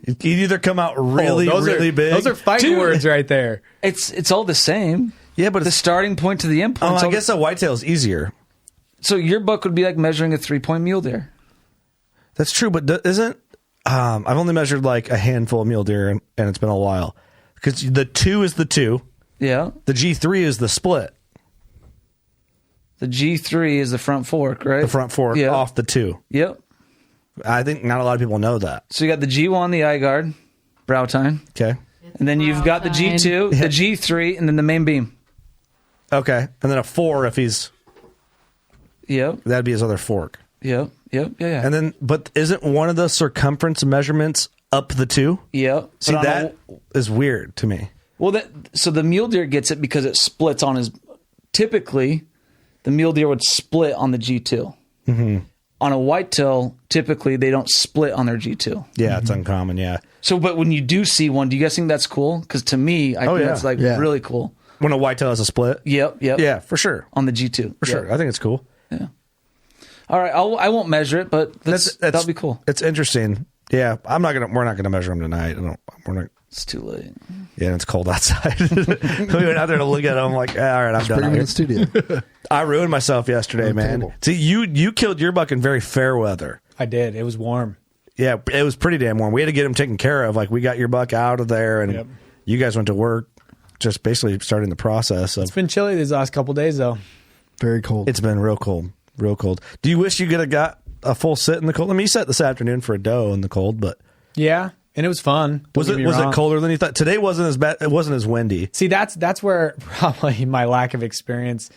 You either come out really big. Those are fighting words right there. It's all the same. Yeah, but the starting point to the end point. I guess a whitetail is easier. So your buck would be like measuring a 3-point mule deer. That's true, but isn't I've only measured like a handful of mule deer, and it's been a while because the 2 is the 2. Yeah. The G3 is the split. The G3 is the front fork, right? The front fork off the 2. Yep. I think not a lot of people know that. So you got the G1, the eye guard, brow tine. Okay. And then you've got the G2, the G3, and then the main beam. Okay. And then a 4 if he's... Yep. That'd be his other fork. Yep. Yeah. And then, but isn't one of the circumference measurements up the 2? Yep. See, that is weird to me. Well, so the mule deer gets it because it splits on his... Typically, the mule deer would split on the G2. Mm-hmm. On a whitetail, typically they don't split on their G2. Yeah, it's uncommon, yeah. So, but when you do see one, do you guys think that's cool? Because to me, I think that's really cool. When a whitetail has a split? Yep. Yeah, for sure. On the G2. For sure. I think it's cool. Yeah. All right, I won't measure it, but that'll be cool. It's interesting. Yeah, we're not gonna measure them tonight. It's too late. Yeah, and it's cold outside. We went out there to look at them. I'm like, all right, I'm done. Bring him in the studio. I ruined myself yesterday, man. Table. See, you killed your buck in very fair weather. I did. It was warm. Yeah, it was pretty damn warm. We had to get him taken care of. Like, we got your buck out of there, and you guys went to work, just basically starting the process. It's been chilly these last couple days, though. Very cold. It's been real cold. Real cold. Do you wish you could have got a full sit in the cold? I mean, you sat this afternoon for a doe in the cold, but... Yeah, and it was fun. Was it colder than you thought? Today wasn't as bad. It wasn't as windy. See, that's where probably my lack of experience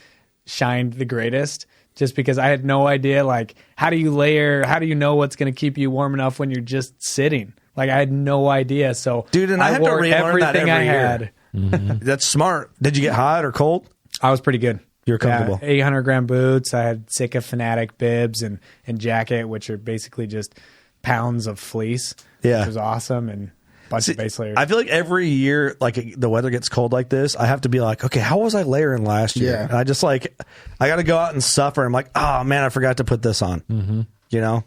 shined the greatest, just because I had no idea, like, how do you layer? How do you know what's going to keep you warm enough when you're just sitting? Like, I had no idea. So, dude, and I have to relearn that every year. Mm-hmm. That's smart. Did you get hot or cold? I was pretty good. You're comfortable. 800-gram boots. I had Sitka Fanatic bibs and jacket, which are basically just pounds of fleece. Yeah. Which was awesome, and a bunch of base layers. I feel like every year, like, the weather gets cold like this, I have to be like, okay, how was I layering last year? Yeah. And I just, like, I got to go out and suffer. I'm like, oh, man, I forgot to put this on. Mm-hmm. You know?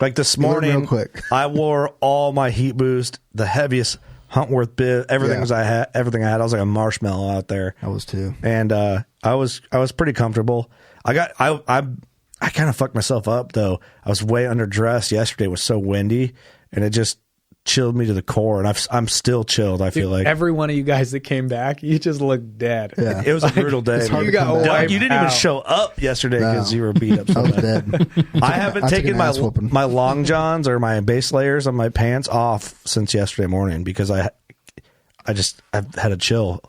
Like this morning, real quick. I wore all my heat boost, the heaviest Huntworth bit, everything I had. I was like a marshmallow out there. I was too. And I was pretty comfortable. I kind of fucked myself up though. I was way underdressed yesterday. It was so windy, and it just chilled me to the core. And I'm still chilled. I feel like every one of you guys that came back, you just looked dead. Yeah. It was a brutal day. You got Doug, you didn't even show up yesterday because you were beat up so I was bad. dead. I haven't taken whooping. my long johns or my base layers on my pants off since yesterday morning because I've had a chill.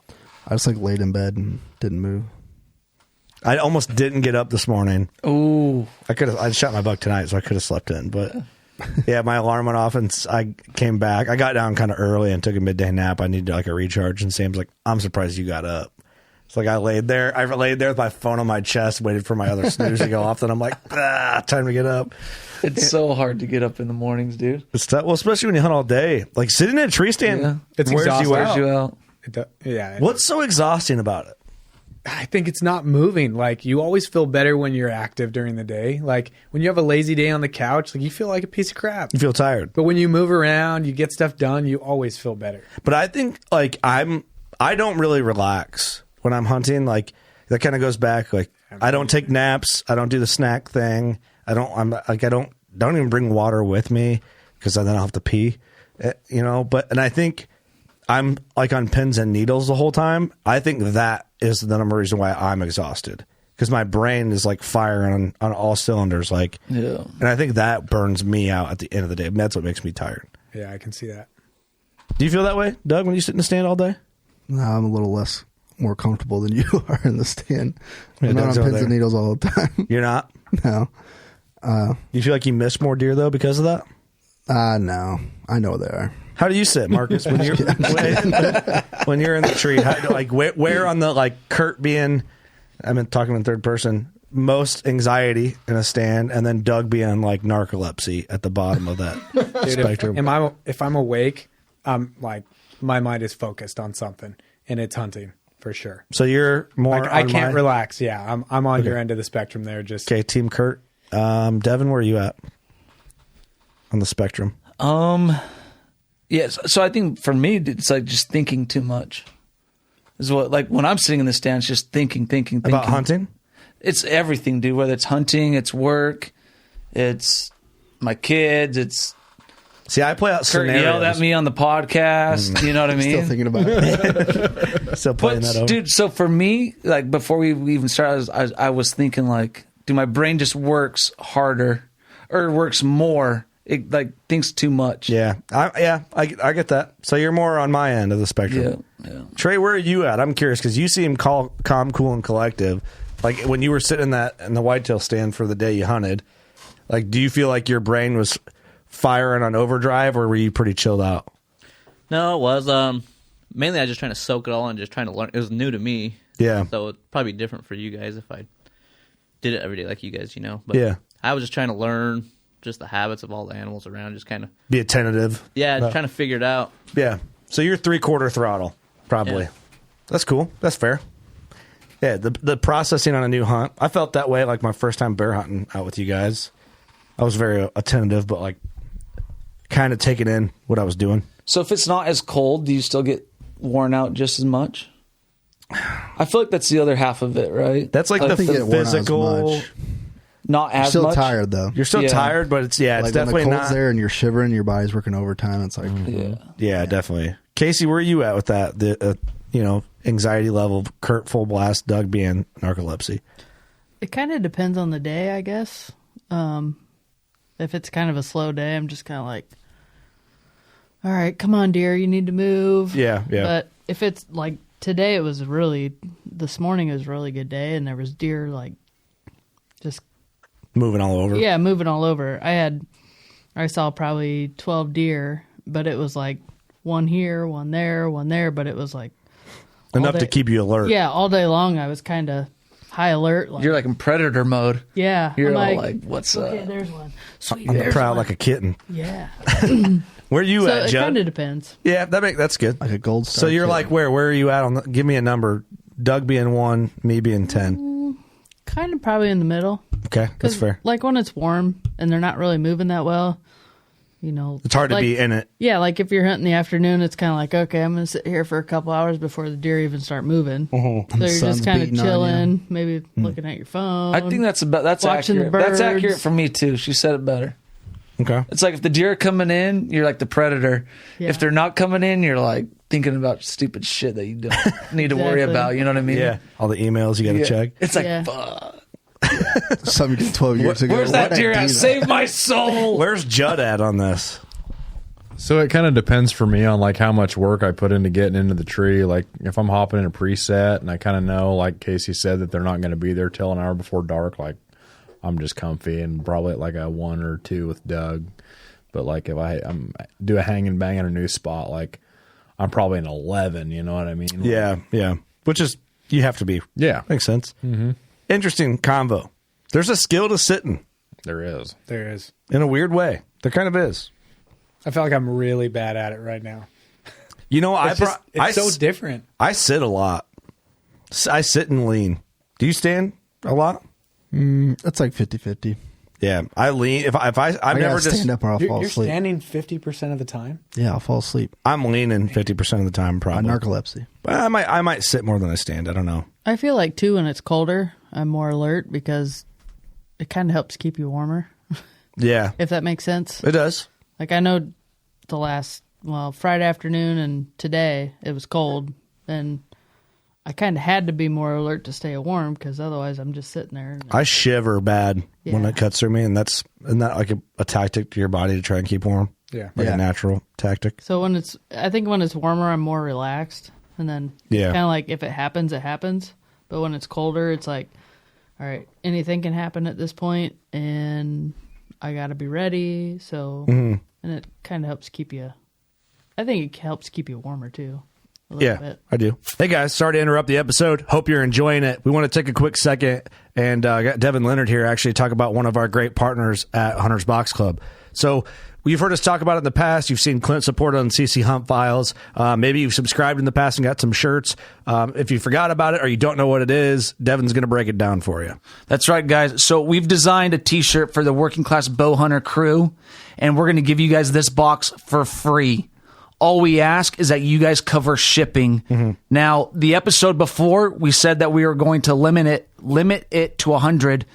I just like laid in bed and didn't move. I almost didn't get up this morning. Ooh. I shot my buck tonight, so I could have slept in. But yeah, my alarm went off and I came back. I got down kind of early and took a midday nap. I needed like a recharge. And Sam's like, I'm surprised you got up. It's like I laid there with my phone on my chest, waited for my other snooze to go off. Then I'm like, time to get up. It's so hard to get up in the mornings, dude. It's tough. Well, especially when you hunt all day. Like sitting in a tree stand, It's wears exhausting. you out. You out. Yeah. What's so exhausting about it? I think it's not moving. Like, you always feel better when you're active during the day. Like, when you have a lazy day on the couch, like, you feel like a piece of crap. You feel tired. But when you move around, you get stuff done, you always feel better. But I think, like, I don't really relax when I'm hunting. Like, that kind of goes back. Like, I don't take naps. I don't do the snack thing. I don't even bring water with me because then I'll have to pee, you know. But, and I think I'm like on pins and needles the whole time. I think that is the number reason why I'm exhausted, because my brain is like firing on all cylinders. Like, yeah. And I think that burns me out at the end of the day. And that's what makes me tired. Yeah, I can see that. Do you feel that way, Doug, when you sit in the stand all day? No, I'm a little more comfortable than you are in the stand. Yeah, I'm not on Doug's over pins and there. needles all the time. You're not? No. You feel like you miss more deer, though, because of that? No. I know they are. How do you sit, Marcus, when you're when you're in the tree? How, like where on the like Kurt being, I'm talking in third person, most anxiety in a stand, and then Doug being like narcolepsy at the bottom of that spectrum. If I'm awake, I'm like, my mind is focused on something, and it's hunting for sure. So you're more. Like, I can't relax. Yeah, I'm on your end of the spectrum there. Just okay, Team Kurt. Devin, where are you at on the spectrum? Yes. So I think for me, it's like just thinking too much. Is what, like, when I'm sitting in the stand, it's just thinking. About hunting? It's everything, dude. Whether it's hunting, it's work, it's my kids, it's. See, I play out Kurt scenarios. yelled at me on the podcast. You know what I mean? Still thinking about it. Still playing that over. Dude, so for me, like, before we even started, I was thinking, like, dude, my brain just works harder or works more. It like thinks too much. Yeah, I get that. So you're more on my end of the spectrum. Yeah. Trey, where are you at? I'm curious because you seem calm, cool, and collective. Like when you were sitting in the whitetail stand for the day you hunted, like, do you feel like your brain was firing on overdrive, or were you pretty chilled out? No, it was mainly I was just trying to soak it all and just trying to learn. It was new to me. Yeah. So it'd probably be different for you guys if I did it every day like you guys, you know. But yeah. I was just trying to learn just the habits of all the animals around, just kind of be attentive. Yeah, just trying to figure it out. Yeah. So you're 3/4 throttle, probably. Yeah. That's cool. That's fair. Yeah, the processing on a new hunt. I felt that way like my first time bear hunting out with you guys. I was very attentive, but like kind of taking in what I was doing. So if it's not as cold, do you still get worn out just as much? I feel like that's the other half of it, right? That's like the physical. Not as You're still much. tired though. You're still tired, but it's like definitely when the cold's not there and you're shivering. Your body's working overtime. It's like yeah, definitely. Casey, where are you at with that? The anxiety level. Kurt full blast. Doug being narcolepsy. It kind of depends on the day, I guess. If it's kind of a slow day, I'm just kind of like, all right, come on, dear, you need to move. Yeah. But if it's like today, this morning was a really good day, and there was deer like just moving all over. Yeah, moving all over. I saw probably 12 deer, but it was like one here, one there, but it was like enough to keep you alert. Yeah, all day long I was kind of high alert. You're like in predator mode. Yeah. You're I'm all like, what's okay, up? there's one. Sweet, I'm proud like a kitten. Yeah. Where are you at, It Judd? kind of depends. Yeah, that's good. Like a gold star. So you're kitten. like where are you at give me a number. Doug being 1, me being 10. Kind of probably in the middle. Okay, that's fair. Like when it's warm and they're not really moving that well, it's hard to be in it. Yeah, like if you're hunting in the afternoon, it's kind of like, okay, I'm going to sit here for a couple hours before the deer even start moving. Mm-hmm. So you're just kind of chilling, maybe looking at your phone. I think that's watching accurate. the birds. That's accurate for me too. She said it better. Okay. It's like if the deer are coming in, you're like the predator. Yeah. If they're not coming in, you're like thinking about stupid shit that you don't need to worry Exactly. about. You know what I mean? Yeah. All the emails you got to check. It's like, Yeah. fuck. Something you did 12 years ago. Where's that deer at? Save my soul. Where's Judd at on this? So it kind of depends for me on like how much work I put into getting into the tree. Like if I'm hopping in a preset and I kind of know, like Casey said, that they're not going to be there till an hour before dark, like I'm just comfy and probably at like a 1 or 2 with Doug. But like if I'm do a hang and bang in a new spot, like I'm probably an 11. You know what I mean? Yeah. Which is you have to be. Yeah, makes sense. Mm-hmm. Interesting convo. There's a skill to sitting. There is. In a weird way. There kind of is. I feel like I'm really bad at it right now. You know, It's so different. I sit a lot. I sit and lean. Do you stand a lot? That's like 50-50. Yeah, I lean. If I've never just stand up or I'll fall You're asleep. standing 50% of the time? Yeah, I'll fall asleep. I'm leaning 50% of the time, probably. Narcolepsy. But I might sit more than I stand. I don't know. I feel like too when it's colder, I'm more alert because it kind of helps keep you warmer. Yeah, If that makes sense. it does. Like I know Friday afternoon and today it was cold, and I kind of had to be more alert to stay warm because otherwise I'm just sitting there. I shiver bad when Yeah. it cuts through me, and isn't that like a tactic to your body to try and keep warm? Yeah. Like a natural tactic. So I think when it's warmer, I'm more relaxed, and then Yeah. kind of like if it happens, it happens. But when it's colder, it's like, all right, anything can happen at this point, and I got to be ready. So, and it kind of helps keep you. I think it helps keep you warmer too. A little bit. I do. Hey guys, sorry to interrupt the episode. Hope you're enjoying it. We want to take a quick second and got Devin Leonard here actually talk about one of our great partners at Hunter's Box Club. So you've heard us talk about it in the past. You've seen Clint support on CC Hunt Files. Maybe you've subscribed in the past and got some shirts. If you forgot about it or you don't know what it is, Devin's going to break it down for you. That's right, guys. So we've designed a T-shirt for the working class bow hunter crew, and we're going to give you guys this box for free. All we ask is that you guys cover shipping. Now, the episode before, we said that we were going to limit it to 100.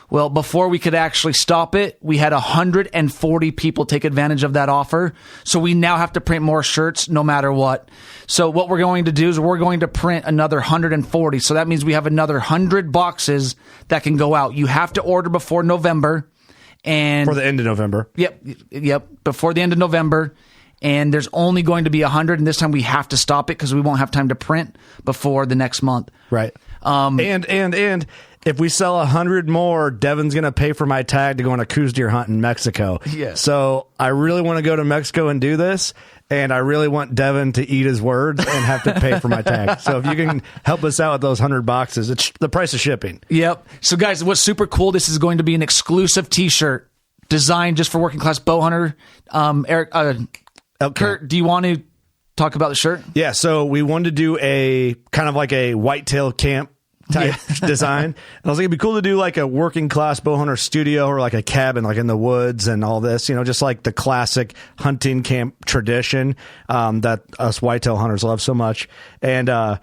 Well, before we could actually stop it, we had 140 people take advantage of that offer. So we now have to print more shirts no matter what. So what we're going to do is we're going to print another 140. So that means we have another 100 boxes that can go out. You have to order before November. And For the end of November. Yep. Before the end of November. And there's only going to be 100, and this time we have to stop it because we won't have time to print before the next month. Right. And if we sell 100 more, Devin's going to pay for my tag to go on a Coos deer hunt in Mexico. Yeah. So I really want to go to Mexico and do this, and I really want Devin to eat his words and have to pay for my tag. So if you can help us out with those 100 boxes, it's the price of shipping. Yep. So guys, what's super cool, this is going to be an exclusive T-shirt designed just for working class bow hunter. Eric, Kurt, do you want to talk about the shirt? Yeah, so we wanted to do a kind of like a whitetail camp type design. And I was like, it'd be cool to do like a working class bow hunter studio or like a cabin like in the woods and all this, just like the classic hunting camp tradition that us whitetail hunters love so much. And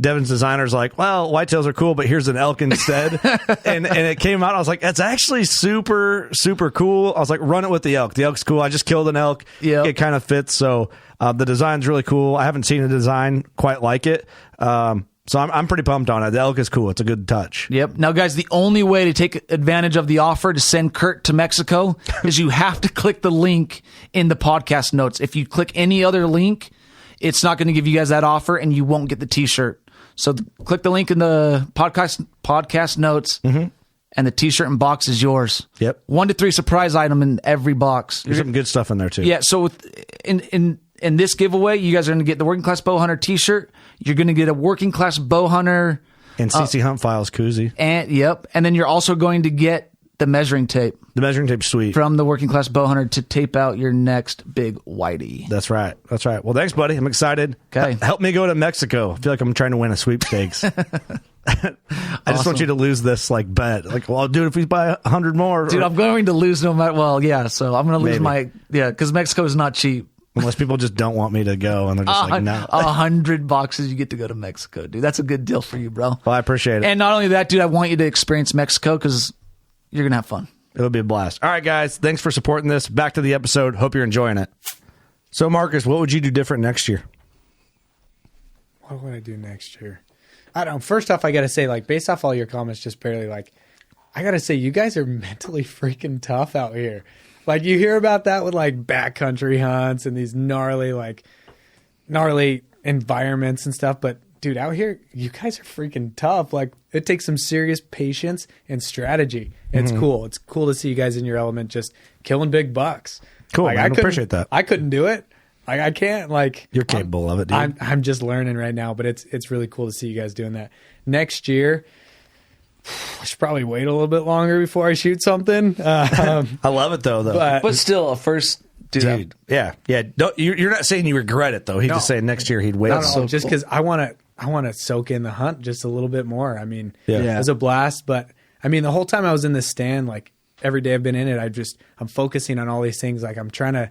Devin's designer's like, well, whitetails are cool, but here's an elk instead. and it came out. I was like, that's actually super, super cool. I was like, run it with the elk. The elk's cool. I just killed an elk. Yep. It kind of fits. So the design's really cool. I haven't seen a design quite like it. So I'm pretty pumped on it. The elk is cool. It's a good touch. Yep. Now, guys, the only way to take advantage of the offer to send Kurt to Mexico is you have to click the link in the podcast notes. If you click any other link, it's not going to give you guys that offer and you won't get the T-shirt. So click the link in the podcast notes, and the T-shirt and box is yours. Yep. 1 to 3 surprise item in every box. There's some good stuff in there too. Yeah. So in this giveaway, you guys are going to get the Working Class Bow Hunter T-shirt. You're going to get a Working Class Bow Hunter and CC Hunt Files koozie. And then you're also going to get the measuring tape. The measuring tape's sweet. From the Working Class Bow Hunter to tape out your next big whitey. That's right. That's right. Well, thanks, buddy. I'm excited. Okay. Help me go to Mexico. I feel like I'm trying to win a sweepstakes. I just want you to lose this bet. Well, dude, if we buy 100 more. Dude, I'm going to lose no matter. Well, yeah. So I'm going to lose because Mexico is not cheap. Unless people just don't want me to go and they're just like, no. 100 boxes, you get to go to Mexico, dude. That's a good deal for you, bro. Well, I appreciate it. And not only that, dude, I want you to experience Mexico because you're going to have fun. It'll be a blast. All right, guys. Thanks for supporting this. Back to the episode. Hope you're enjoying it. So, Marcus, what would you do different next year? What would I do next year? I don't know. First off, I got to say, based off all your comments, just barely, I got to say, you guys are mentally freaking tough out here. You hear about that with, backcountry hunts and these gnarly environments and stuff. But, dude, out here, you guys are freaking tough. It takes some serious patience and strategy. It's cool. It's cool to see you guys in your element just killing big bucks. Cool, man. I appreciate that. I couldn't do it. I can't. You're capable of it, dude. I'm just learning right now, but it's really cool to see you guys doing that. Next year, I should probably wait a little bit longer before I shoot something. I love it though. But still, first, dude. Yeah. You're not saying you regret it though. He's just saying next year he'd wait. No, just because I want to. to soak in the hunt just a little bit more. I mean, Yeah. it was a blast, but I mean, the whole time I was in this stand, like every day I've been in it, I'm focusing on all these things. Like I'm trying to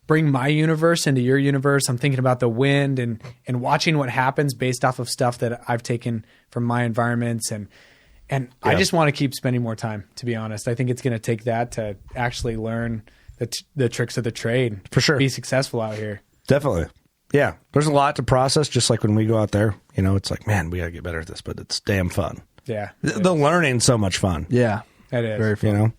bring my universe into your universe. I'm thinking about the wind and watching what happens based off of stuff that I've taken from my environments. And I just want to keep spending more time, to be honest. I think it's going to take that to actually learn the tricks of the trade. For sure. Be successful out here. Definitely. Yeah. There's a lot to process, just like when we go out there. You know, it's like, man, we got to get better at this, but it's damn fun. Yeah. The learning's so much fun. Yeah. It is. Very fun. You know?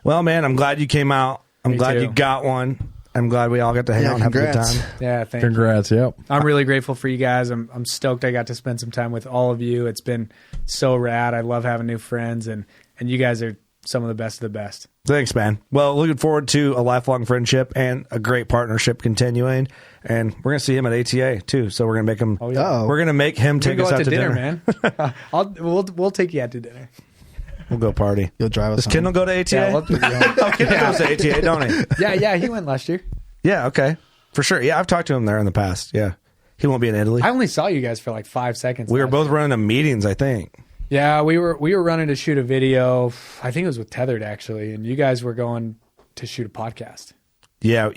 Well, man, I'm glad you came out. I'm Me glad too. you got one. I'm glad we all got to hang out and have a good congrats. time. Yeah, thank you. Congrats. Yep. I'm really grateful for you guys. I'm stoked I got to spend some time with all of you. It's been so rad. I love having new friends, and you guys are some of the best of the best. Thanks, man. Well, looking forward to a lifelong friendship and a great partnership continuing. And we're going to see him at ATA too. So we're going to make him. Oh, yeah. We're going to make him take We go us out to dinner, man. We'll take you out to dinner. We'll go party. You'll drive us Does home. Kendall go to ATA? Yeah, Kendall goes to ATA, don't he? yeah, he went last year. Yeah. Okay. For sure. Yeah, I've talked to him there in the past. Yeah, he won't be in Italy. I only saw you guys for like 5 seconds. We were last both year. running to meetings, I think. Yeah, we were running to shoot a video. I think it was with Tethered actually, and you guys were going to shoot a podcast. Yeah.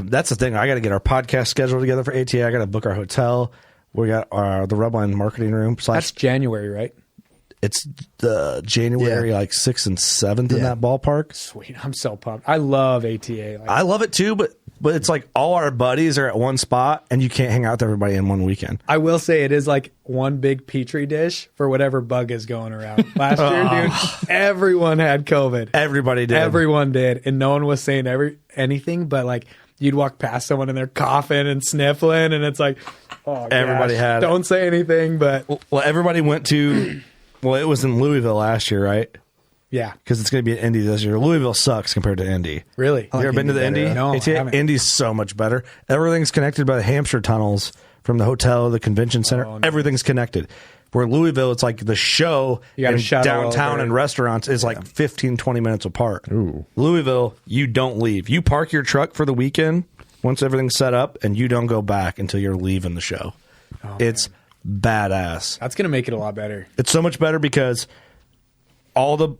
That's the thing. I got to get our podcast scheduled together for ATA. I got to book our hotel. We got the Rubline marketing room. That's January, right? It's the January, like 6th and 7th in that ballpark. Sweet. I'm so pumped. I love ATA. I love it too, but it's like all our buddies are at one spot and you can't hang out with everybody in one weekend. I will say it is like one big petri dish for whatever bug is going around. Last year, dude, everyone had COVID. Everybody did. Everyone did. And no one was saying anything, but like you'd walk past someone and they're coughing and sniffling and it's like, oh, Everybody gosh, had it. don't say anything, but Well, everybody went to, it was in Louisville last year, right? yeah. Because it's going to be in Indy this year. Louisville sucks compared to Indy. Really? You ever been to the Indy? No, I haven't. Indy's so much better. Everything's connected by the Hampshire tunnels from the hotel, the convention center. Oh, nice. Everything's connected. Where Louisville, it's like the show You gotta and shuttle downtown over. and restaurants is like 15, 20 minutes apart. Louisville, you don't leave. You park your truck for the weekend once everything's set up, and you don't go back until you're leaving the show. It's badass. That's going to make it a lot better. It's so much better because all the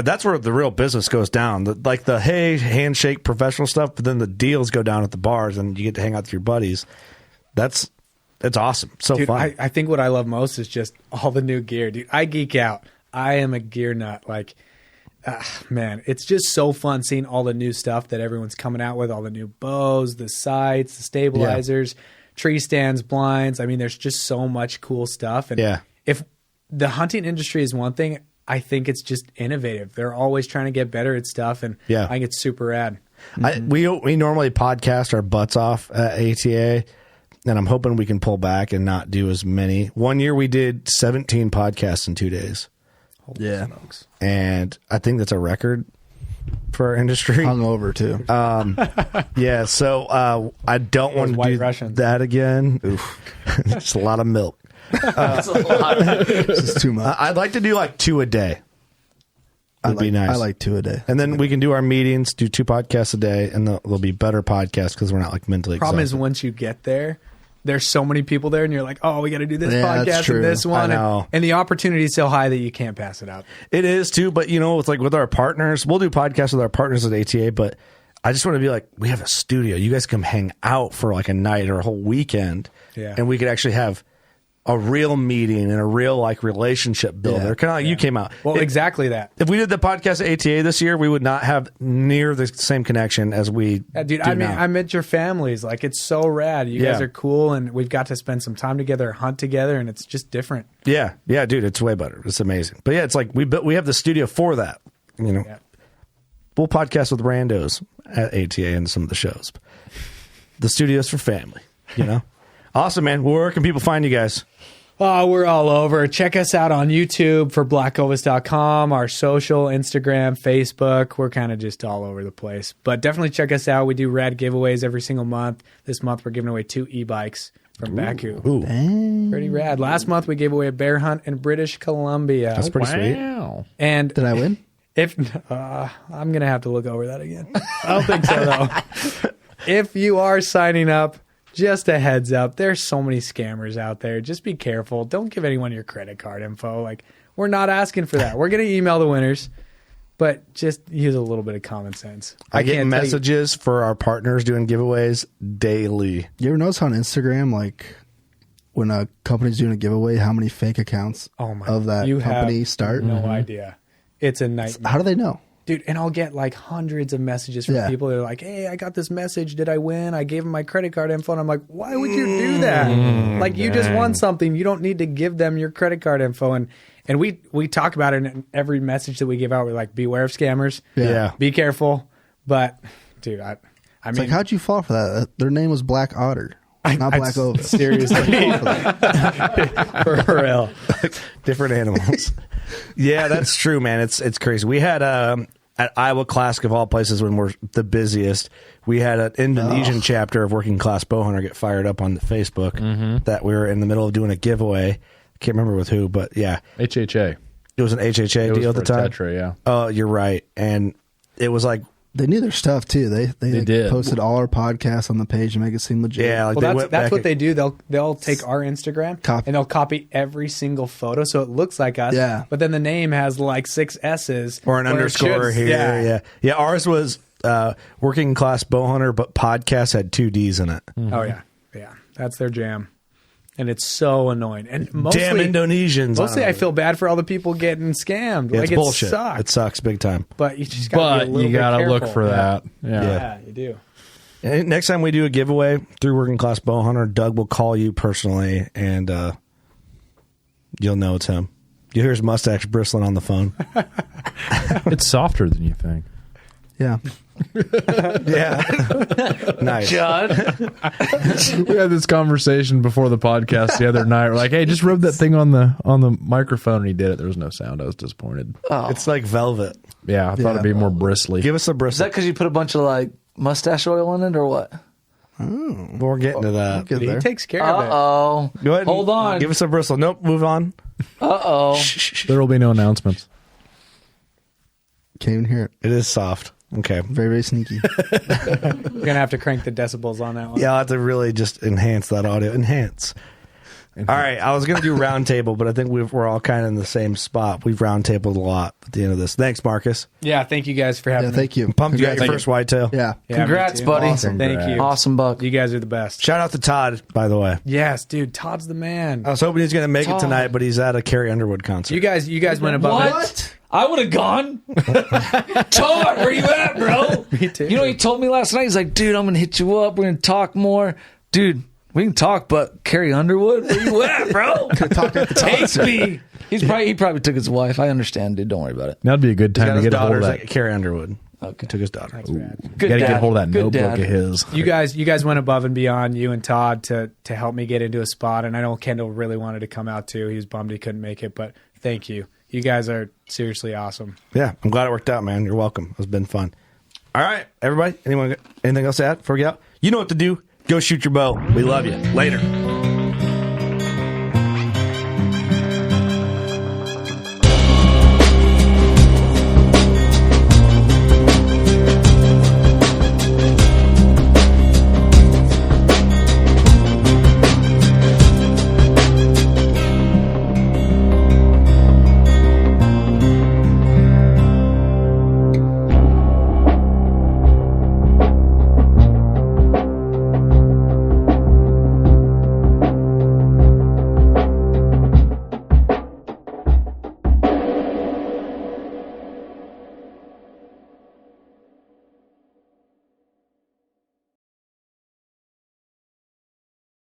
that's where the real business goes down. Like the handshake professional stuff, but then the deals go down at the bars and you get to hang out with your buddies. It's awesome. So Dude, fun. I think what I love most is just all the new gear, dude. I geek out. I am a gear nut. Like, man, it's just so fun seeing all the new stuff that everyone's coming out with, all the new bows, the sights, the stabilizers, tree stands, blinds. I mean, there's just so much cool stuff. And if the hunting industry is one thing, I think it's just innovative. They're always trying to get better at stuff, and I think it's super rad. We normally podcast our butts off at ATA, and I'm hoping we can pull back and not do as many. One year we did 17 podcasts in 2 days. Holy smokes. And I think that's a record for our industry. Hungover too. Yeah, so I don't want to do that again. It's a lot of milk. That's a lot. This is too much. I'd like to do like 2 a day. Would be nice. I like 2 a day. And then we can do our meetings, do 2 podcasts a day, and they'll be better podcasts because we're not like mentally Problem is, exhausted. once you get there, there's so many people there, and you're like, oh, we got to do this Yeah, that's podcast true. and this one. I know. And the opportunity is so high that you can't pass it up. It is too, but it's like with our partners, we'll do podcasts with our partners at ATA, but I just want to be like, we have a studio. You guys come hang out for like a night or a whole weekend, and we could actually have a real meeting and a real like relationship builder. Kind of like you came out. Well, exactly that. If we did the podcast at ATA this year, we would not have near the same connection as we Yeah, dude, do I mean, now. I met your families. Like, it's so rad. You guys are cool, and we've got to spend some time together, hunt together, and it's just different. Yeah, dude, it's way better. It's amazing. But yeah, it's like we have the studio for that. We'll podcast with randos at ATA and some of the shows. The studio's for family. Awesome, man. Where can people find you guys? Oh, we're all over. Check us out on YouTube for blackovis.com, our social, Instagram, Facebook. We're kind of just all over the place. But definitely check us out. We do rad giveaways every single month. This month, we're giving away 2 e-bikes from Baku. Pretty rad. Last month, we gave away a bear hunt in British Columbia. That's pretty sweet. And did I win? If I'm going to have to look over that again. I don't think so, though. If you are signing up just a heads up. There's so many scammers out there. Just be careful. Don't give anyone your credit card info. Like, we're not asking for that. We're going to email the winners, but just use a little bit of common sense. I get messages for our partners doing giveaways daily. You ever notice on Instagram, like when a company's doing a giveaway, how many fake accounts of that company start? No idea. It's a nightmare. How do they know? Dude, and I'll get like hundreds of messages from people that are like, hey, I got this message. Did I win? I gave them my credit card info. And I'm like, why would you do that? Like, you just won something. You don't need to give them your credit card info. And we talk about it in every message that we give out. We're like, beware of scammers. Yeah. Be careful. But, dude, I It's mean, like, how'd you fall for that? Their name was Black Otter, not Black Ovis. Seriously. For real. Different animals. Yeah, that's true, man. It's crazy. We had at Iowa Classic, of all places, when we're the busiest, we had an Indonesian chapter of Working Class Bowhunter get fired up on the Facebook that we were in the middle of doing a giveaway. I can't remember with who, but yeah. HHA. It was an HHA deal at the time? Tetra, yeah. Oh, you're right. And it was like, they knew their stuff too. They did. Posted all our podcasts on the page to make it seem legit. Yeah, like that's what they do. They'll take our Instagram and they'll copy every single photo so it looks like us. Yeah. But then the name has like 6 S's or an underscore here. Yeah. Ours was Working Class Bowhunter, but podcast had 2 D's in it. Oh yeah. That's their jam. And it's so annoying. And mostly, damn Indonesians. Mostly, I feel bad for all the people getting scammed. Yeah, like, it's bullshit. Sucks. It sucks big time. But you just got to look for that. Yeah, you do. And next time we do a giveaway through Working Class Bowhunter, Doug will call you personally, and you'll know it's him. You'll hear his mustache bristling on the phone. It's softer than you think. Yeah. Yeah. Nice. John. We had this conversation before the podcast the other night. We're like, hey, just rub that thing on the microphone, and he did it. There was no sound. I was disappointed. Oh. It's like velvet. Yeah, I thought it'd be more bristly. Give us a Is bristle. that because you put a bunch of like mustache oil in it or what? We're getting to that. He takes care of it. Uh-oh. Go ahead. Hold on. Give us a bristle. Nope. Move on. Uh-oh. There will be no announcements. Can't even hear it. It is soft. Okay. Very, very sneaky. We're going to have to crank the decibels on that one. Yeah, I'll have to really just enhance that audio. Enhance. All right. I was going to do roundtable, but I think we're all kind of in the same spot. We've roundtabled a lot at the end of this. Thanks, Marcus. Yeah, thank you guys for having me. Thank you. Pumped you got your first whitetail. Yeah. Congrats, me too. buddy. Awesome. Thank you. Awesome buck. You guys are the best. Shout out to Todd, by the way. Yes, dude. Todd's the man. I was hoping he's going to make it tonight, but he's at a Carrie Underwood concert. You guys went above it. What? I would have gone. Todd, where you at, bro? Me too. You know, he told me last night, he's like, dude, I'm going to hit you up. We're going to talk more. Dude, we can talk, but Carrie Underwood, where you at, bro? Take me. He probably took his wife. I understand, dude. Don't worry about it. That'd be a good time to get a hold of that. Carrie Underwood. Okay. Took his daughter. That's rad. Good Got to dad. get a hold of that Good notebook dad. of his. You guys went above and beyond, you and Todd, to help me get into a spot. And I know Kendall really wanted to come out too. He was bummed he couldn't make it, but thank you. You guys are seriously awesome. Yeah, I'm glad it worked out, man. You're welcome. It's been fun. All right, everybody. Anything else to add before we get out? You know what to do. Go shoot your bow. We love you. Later.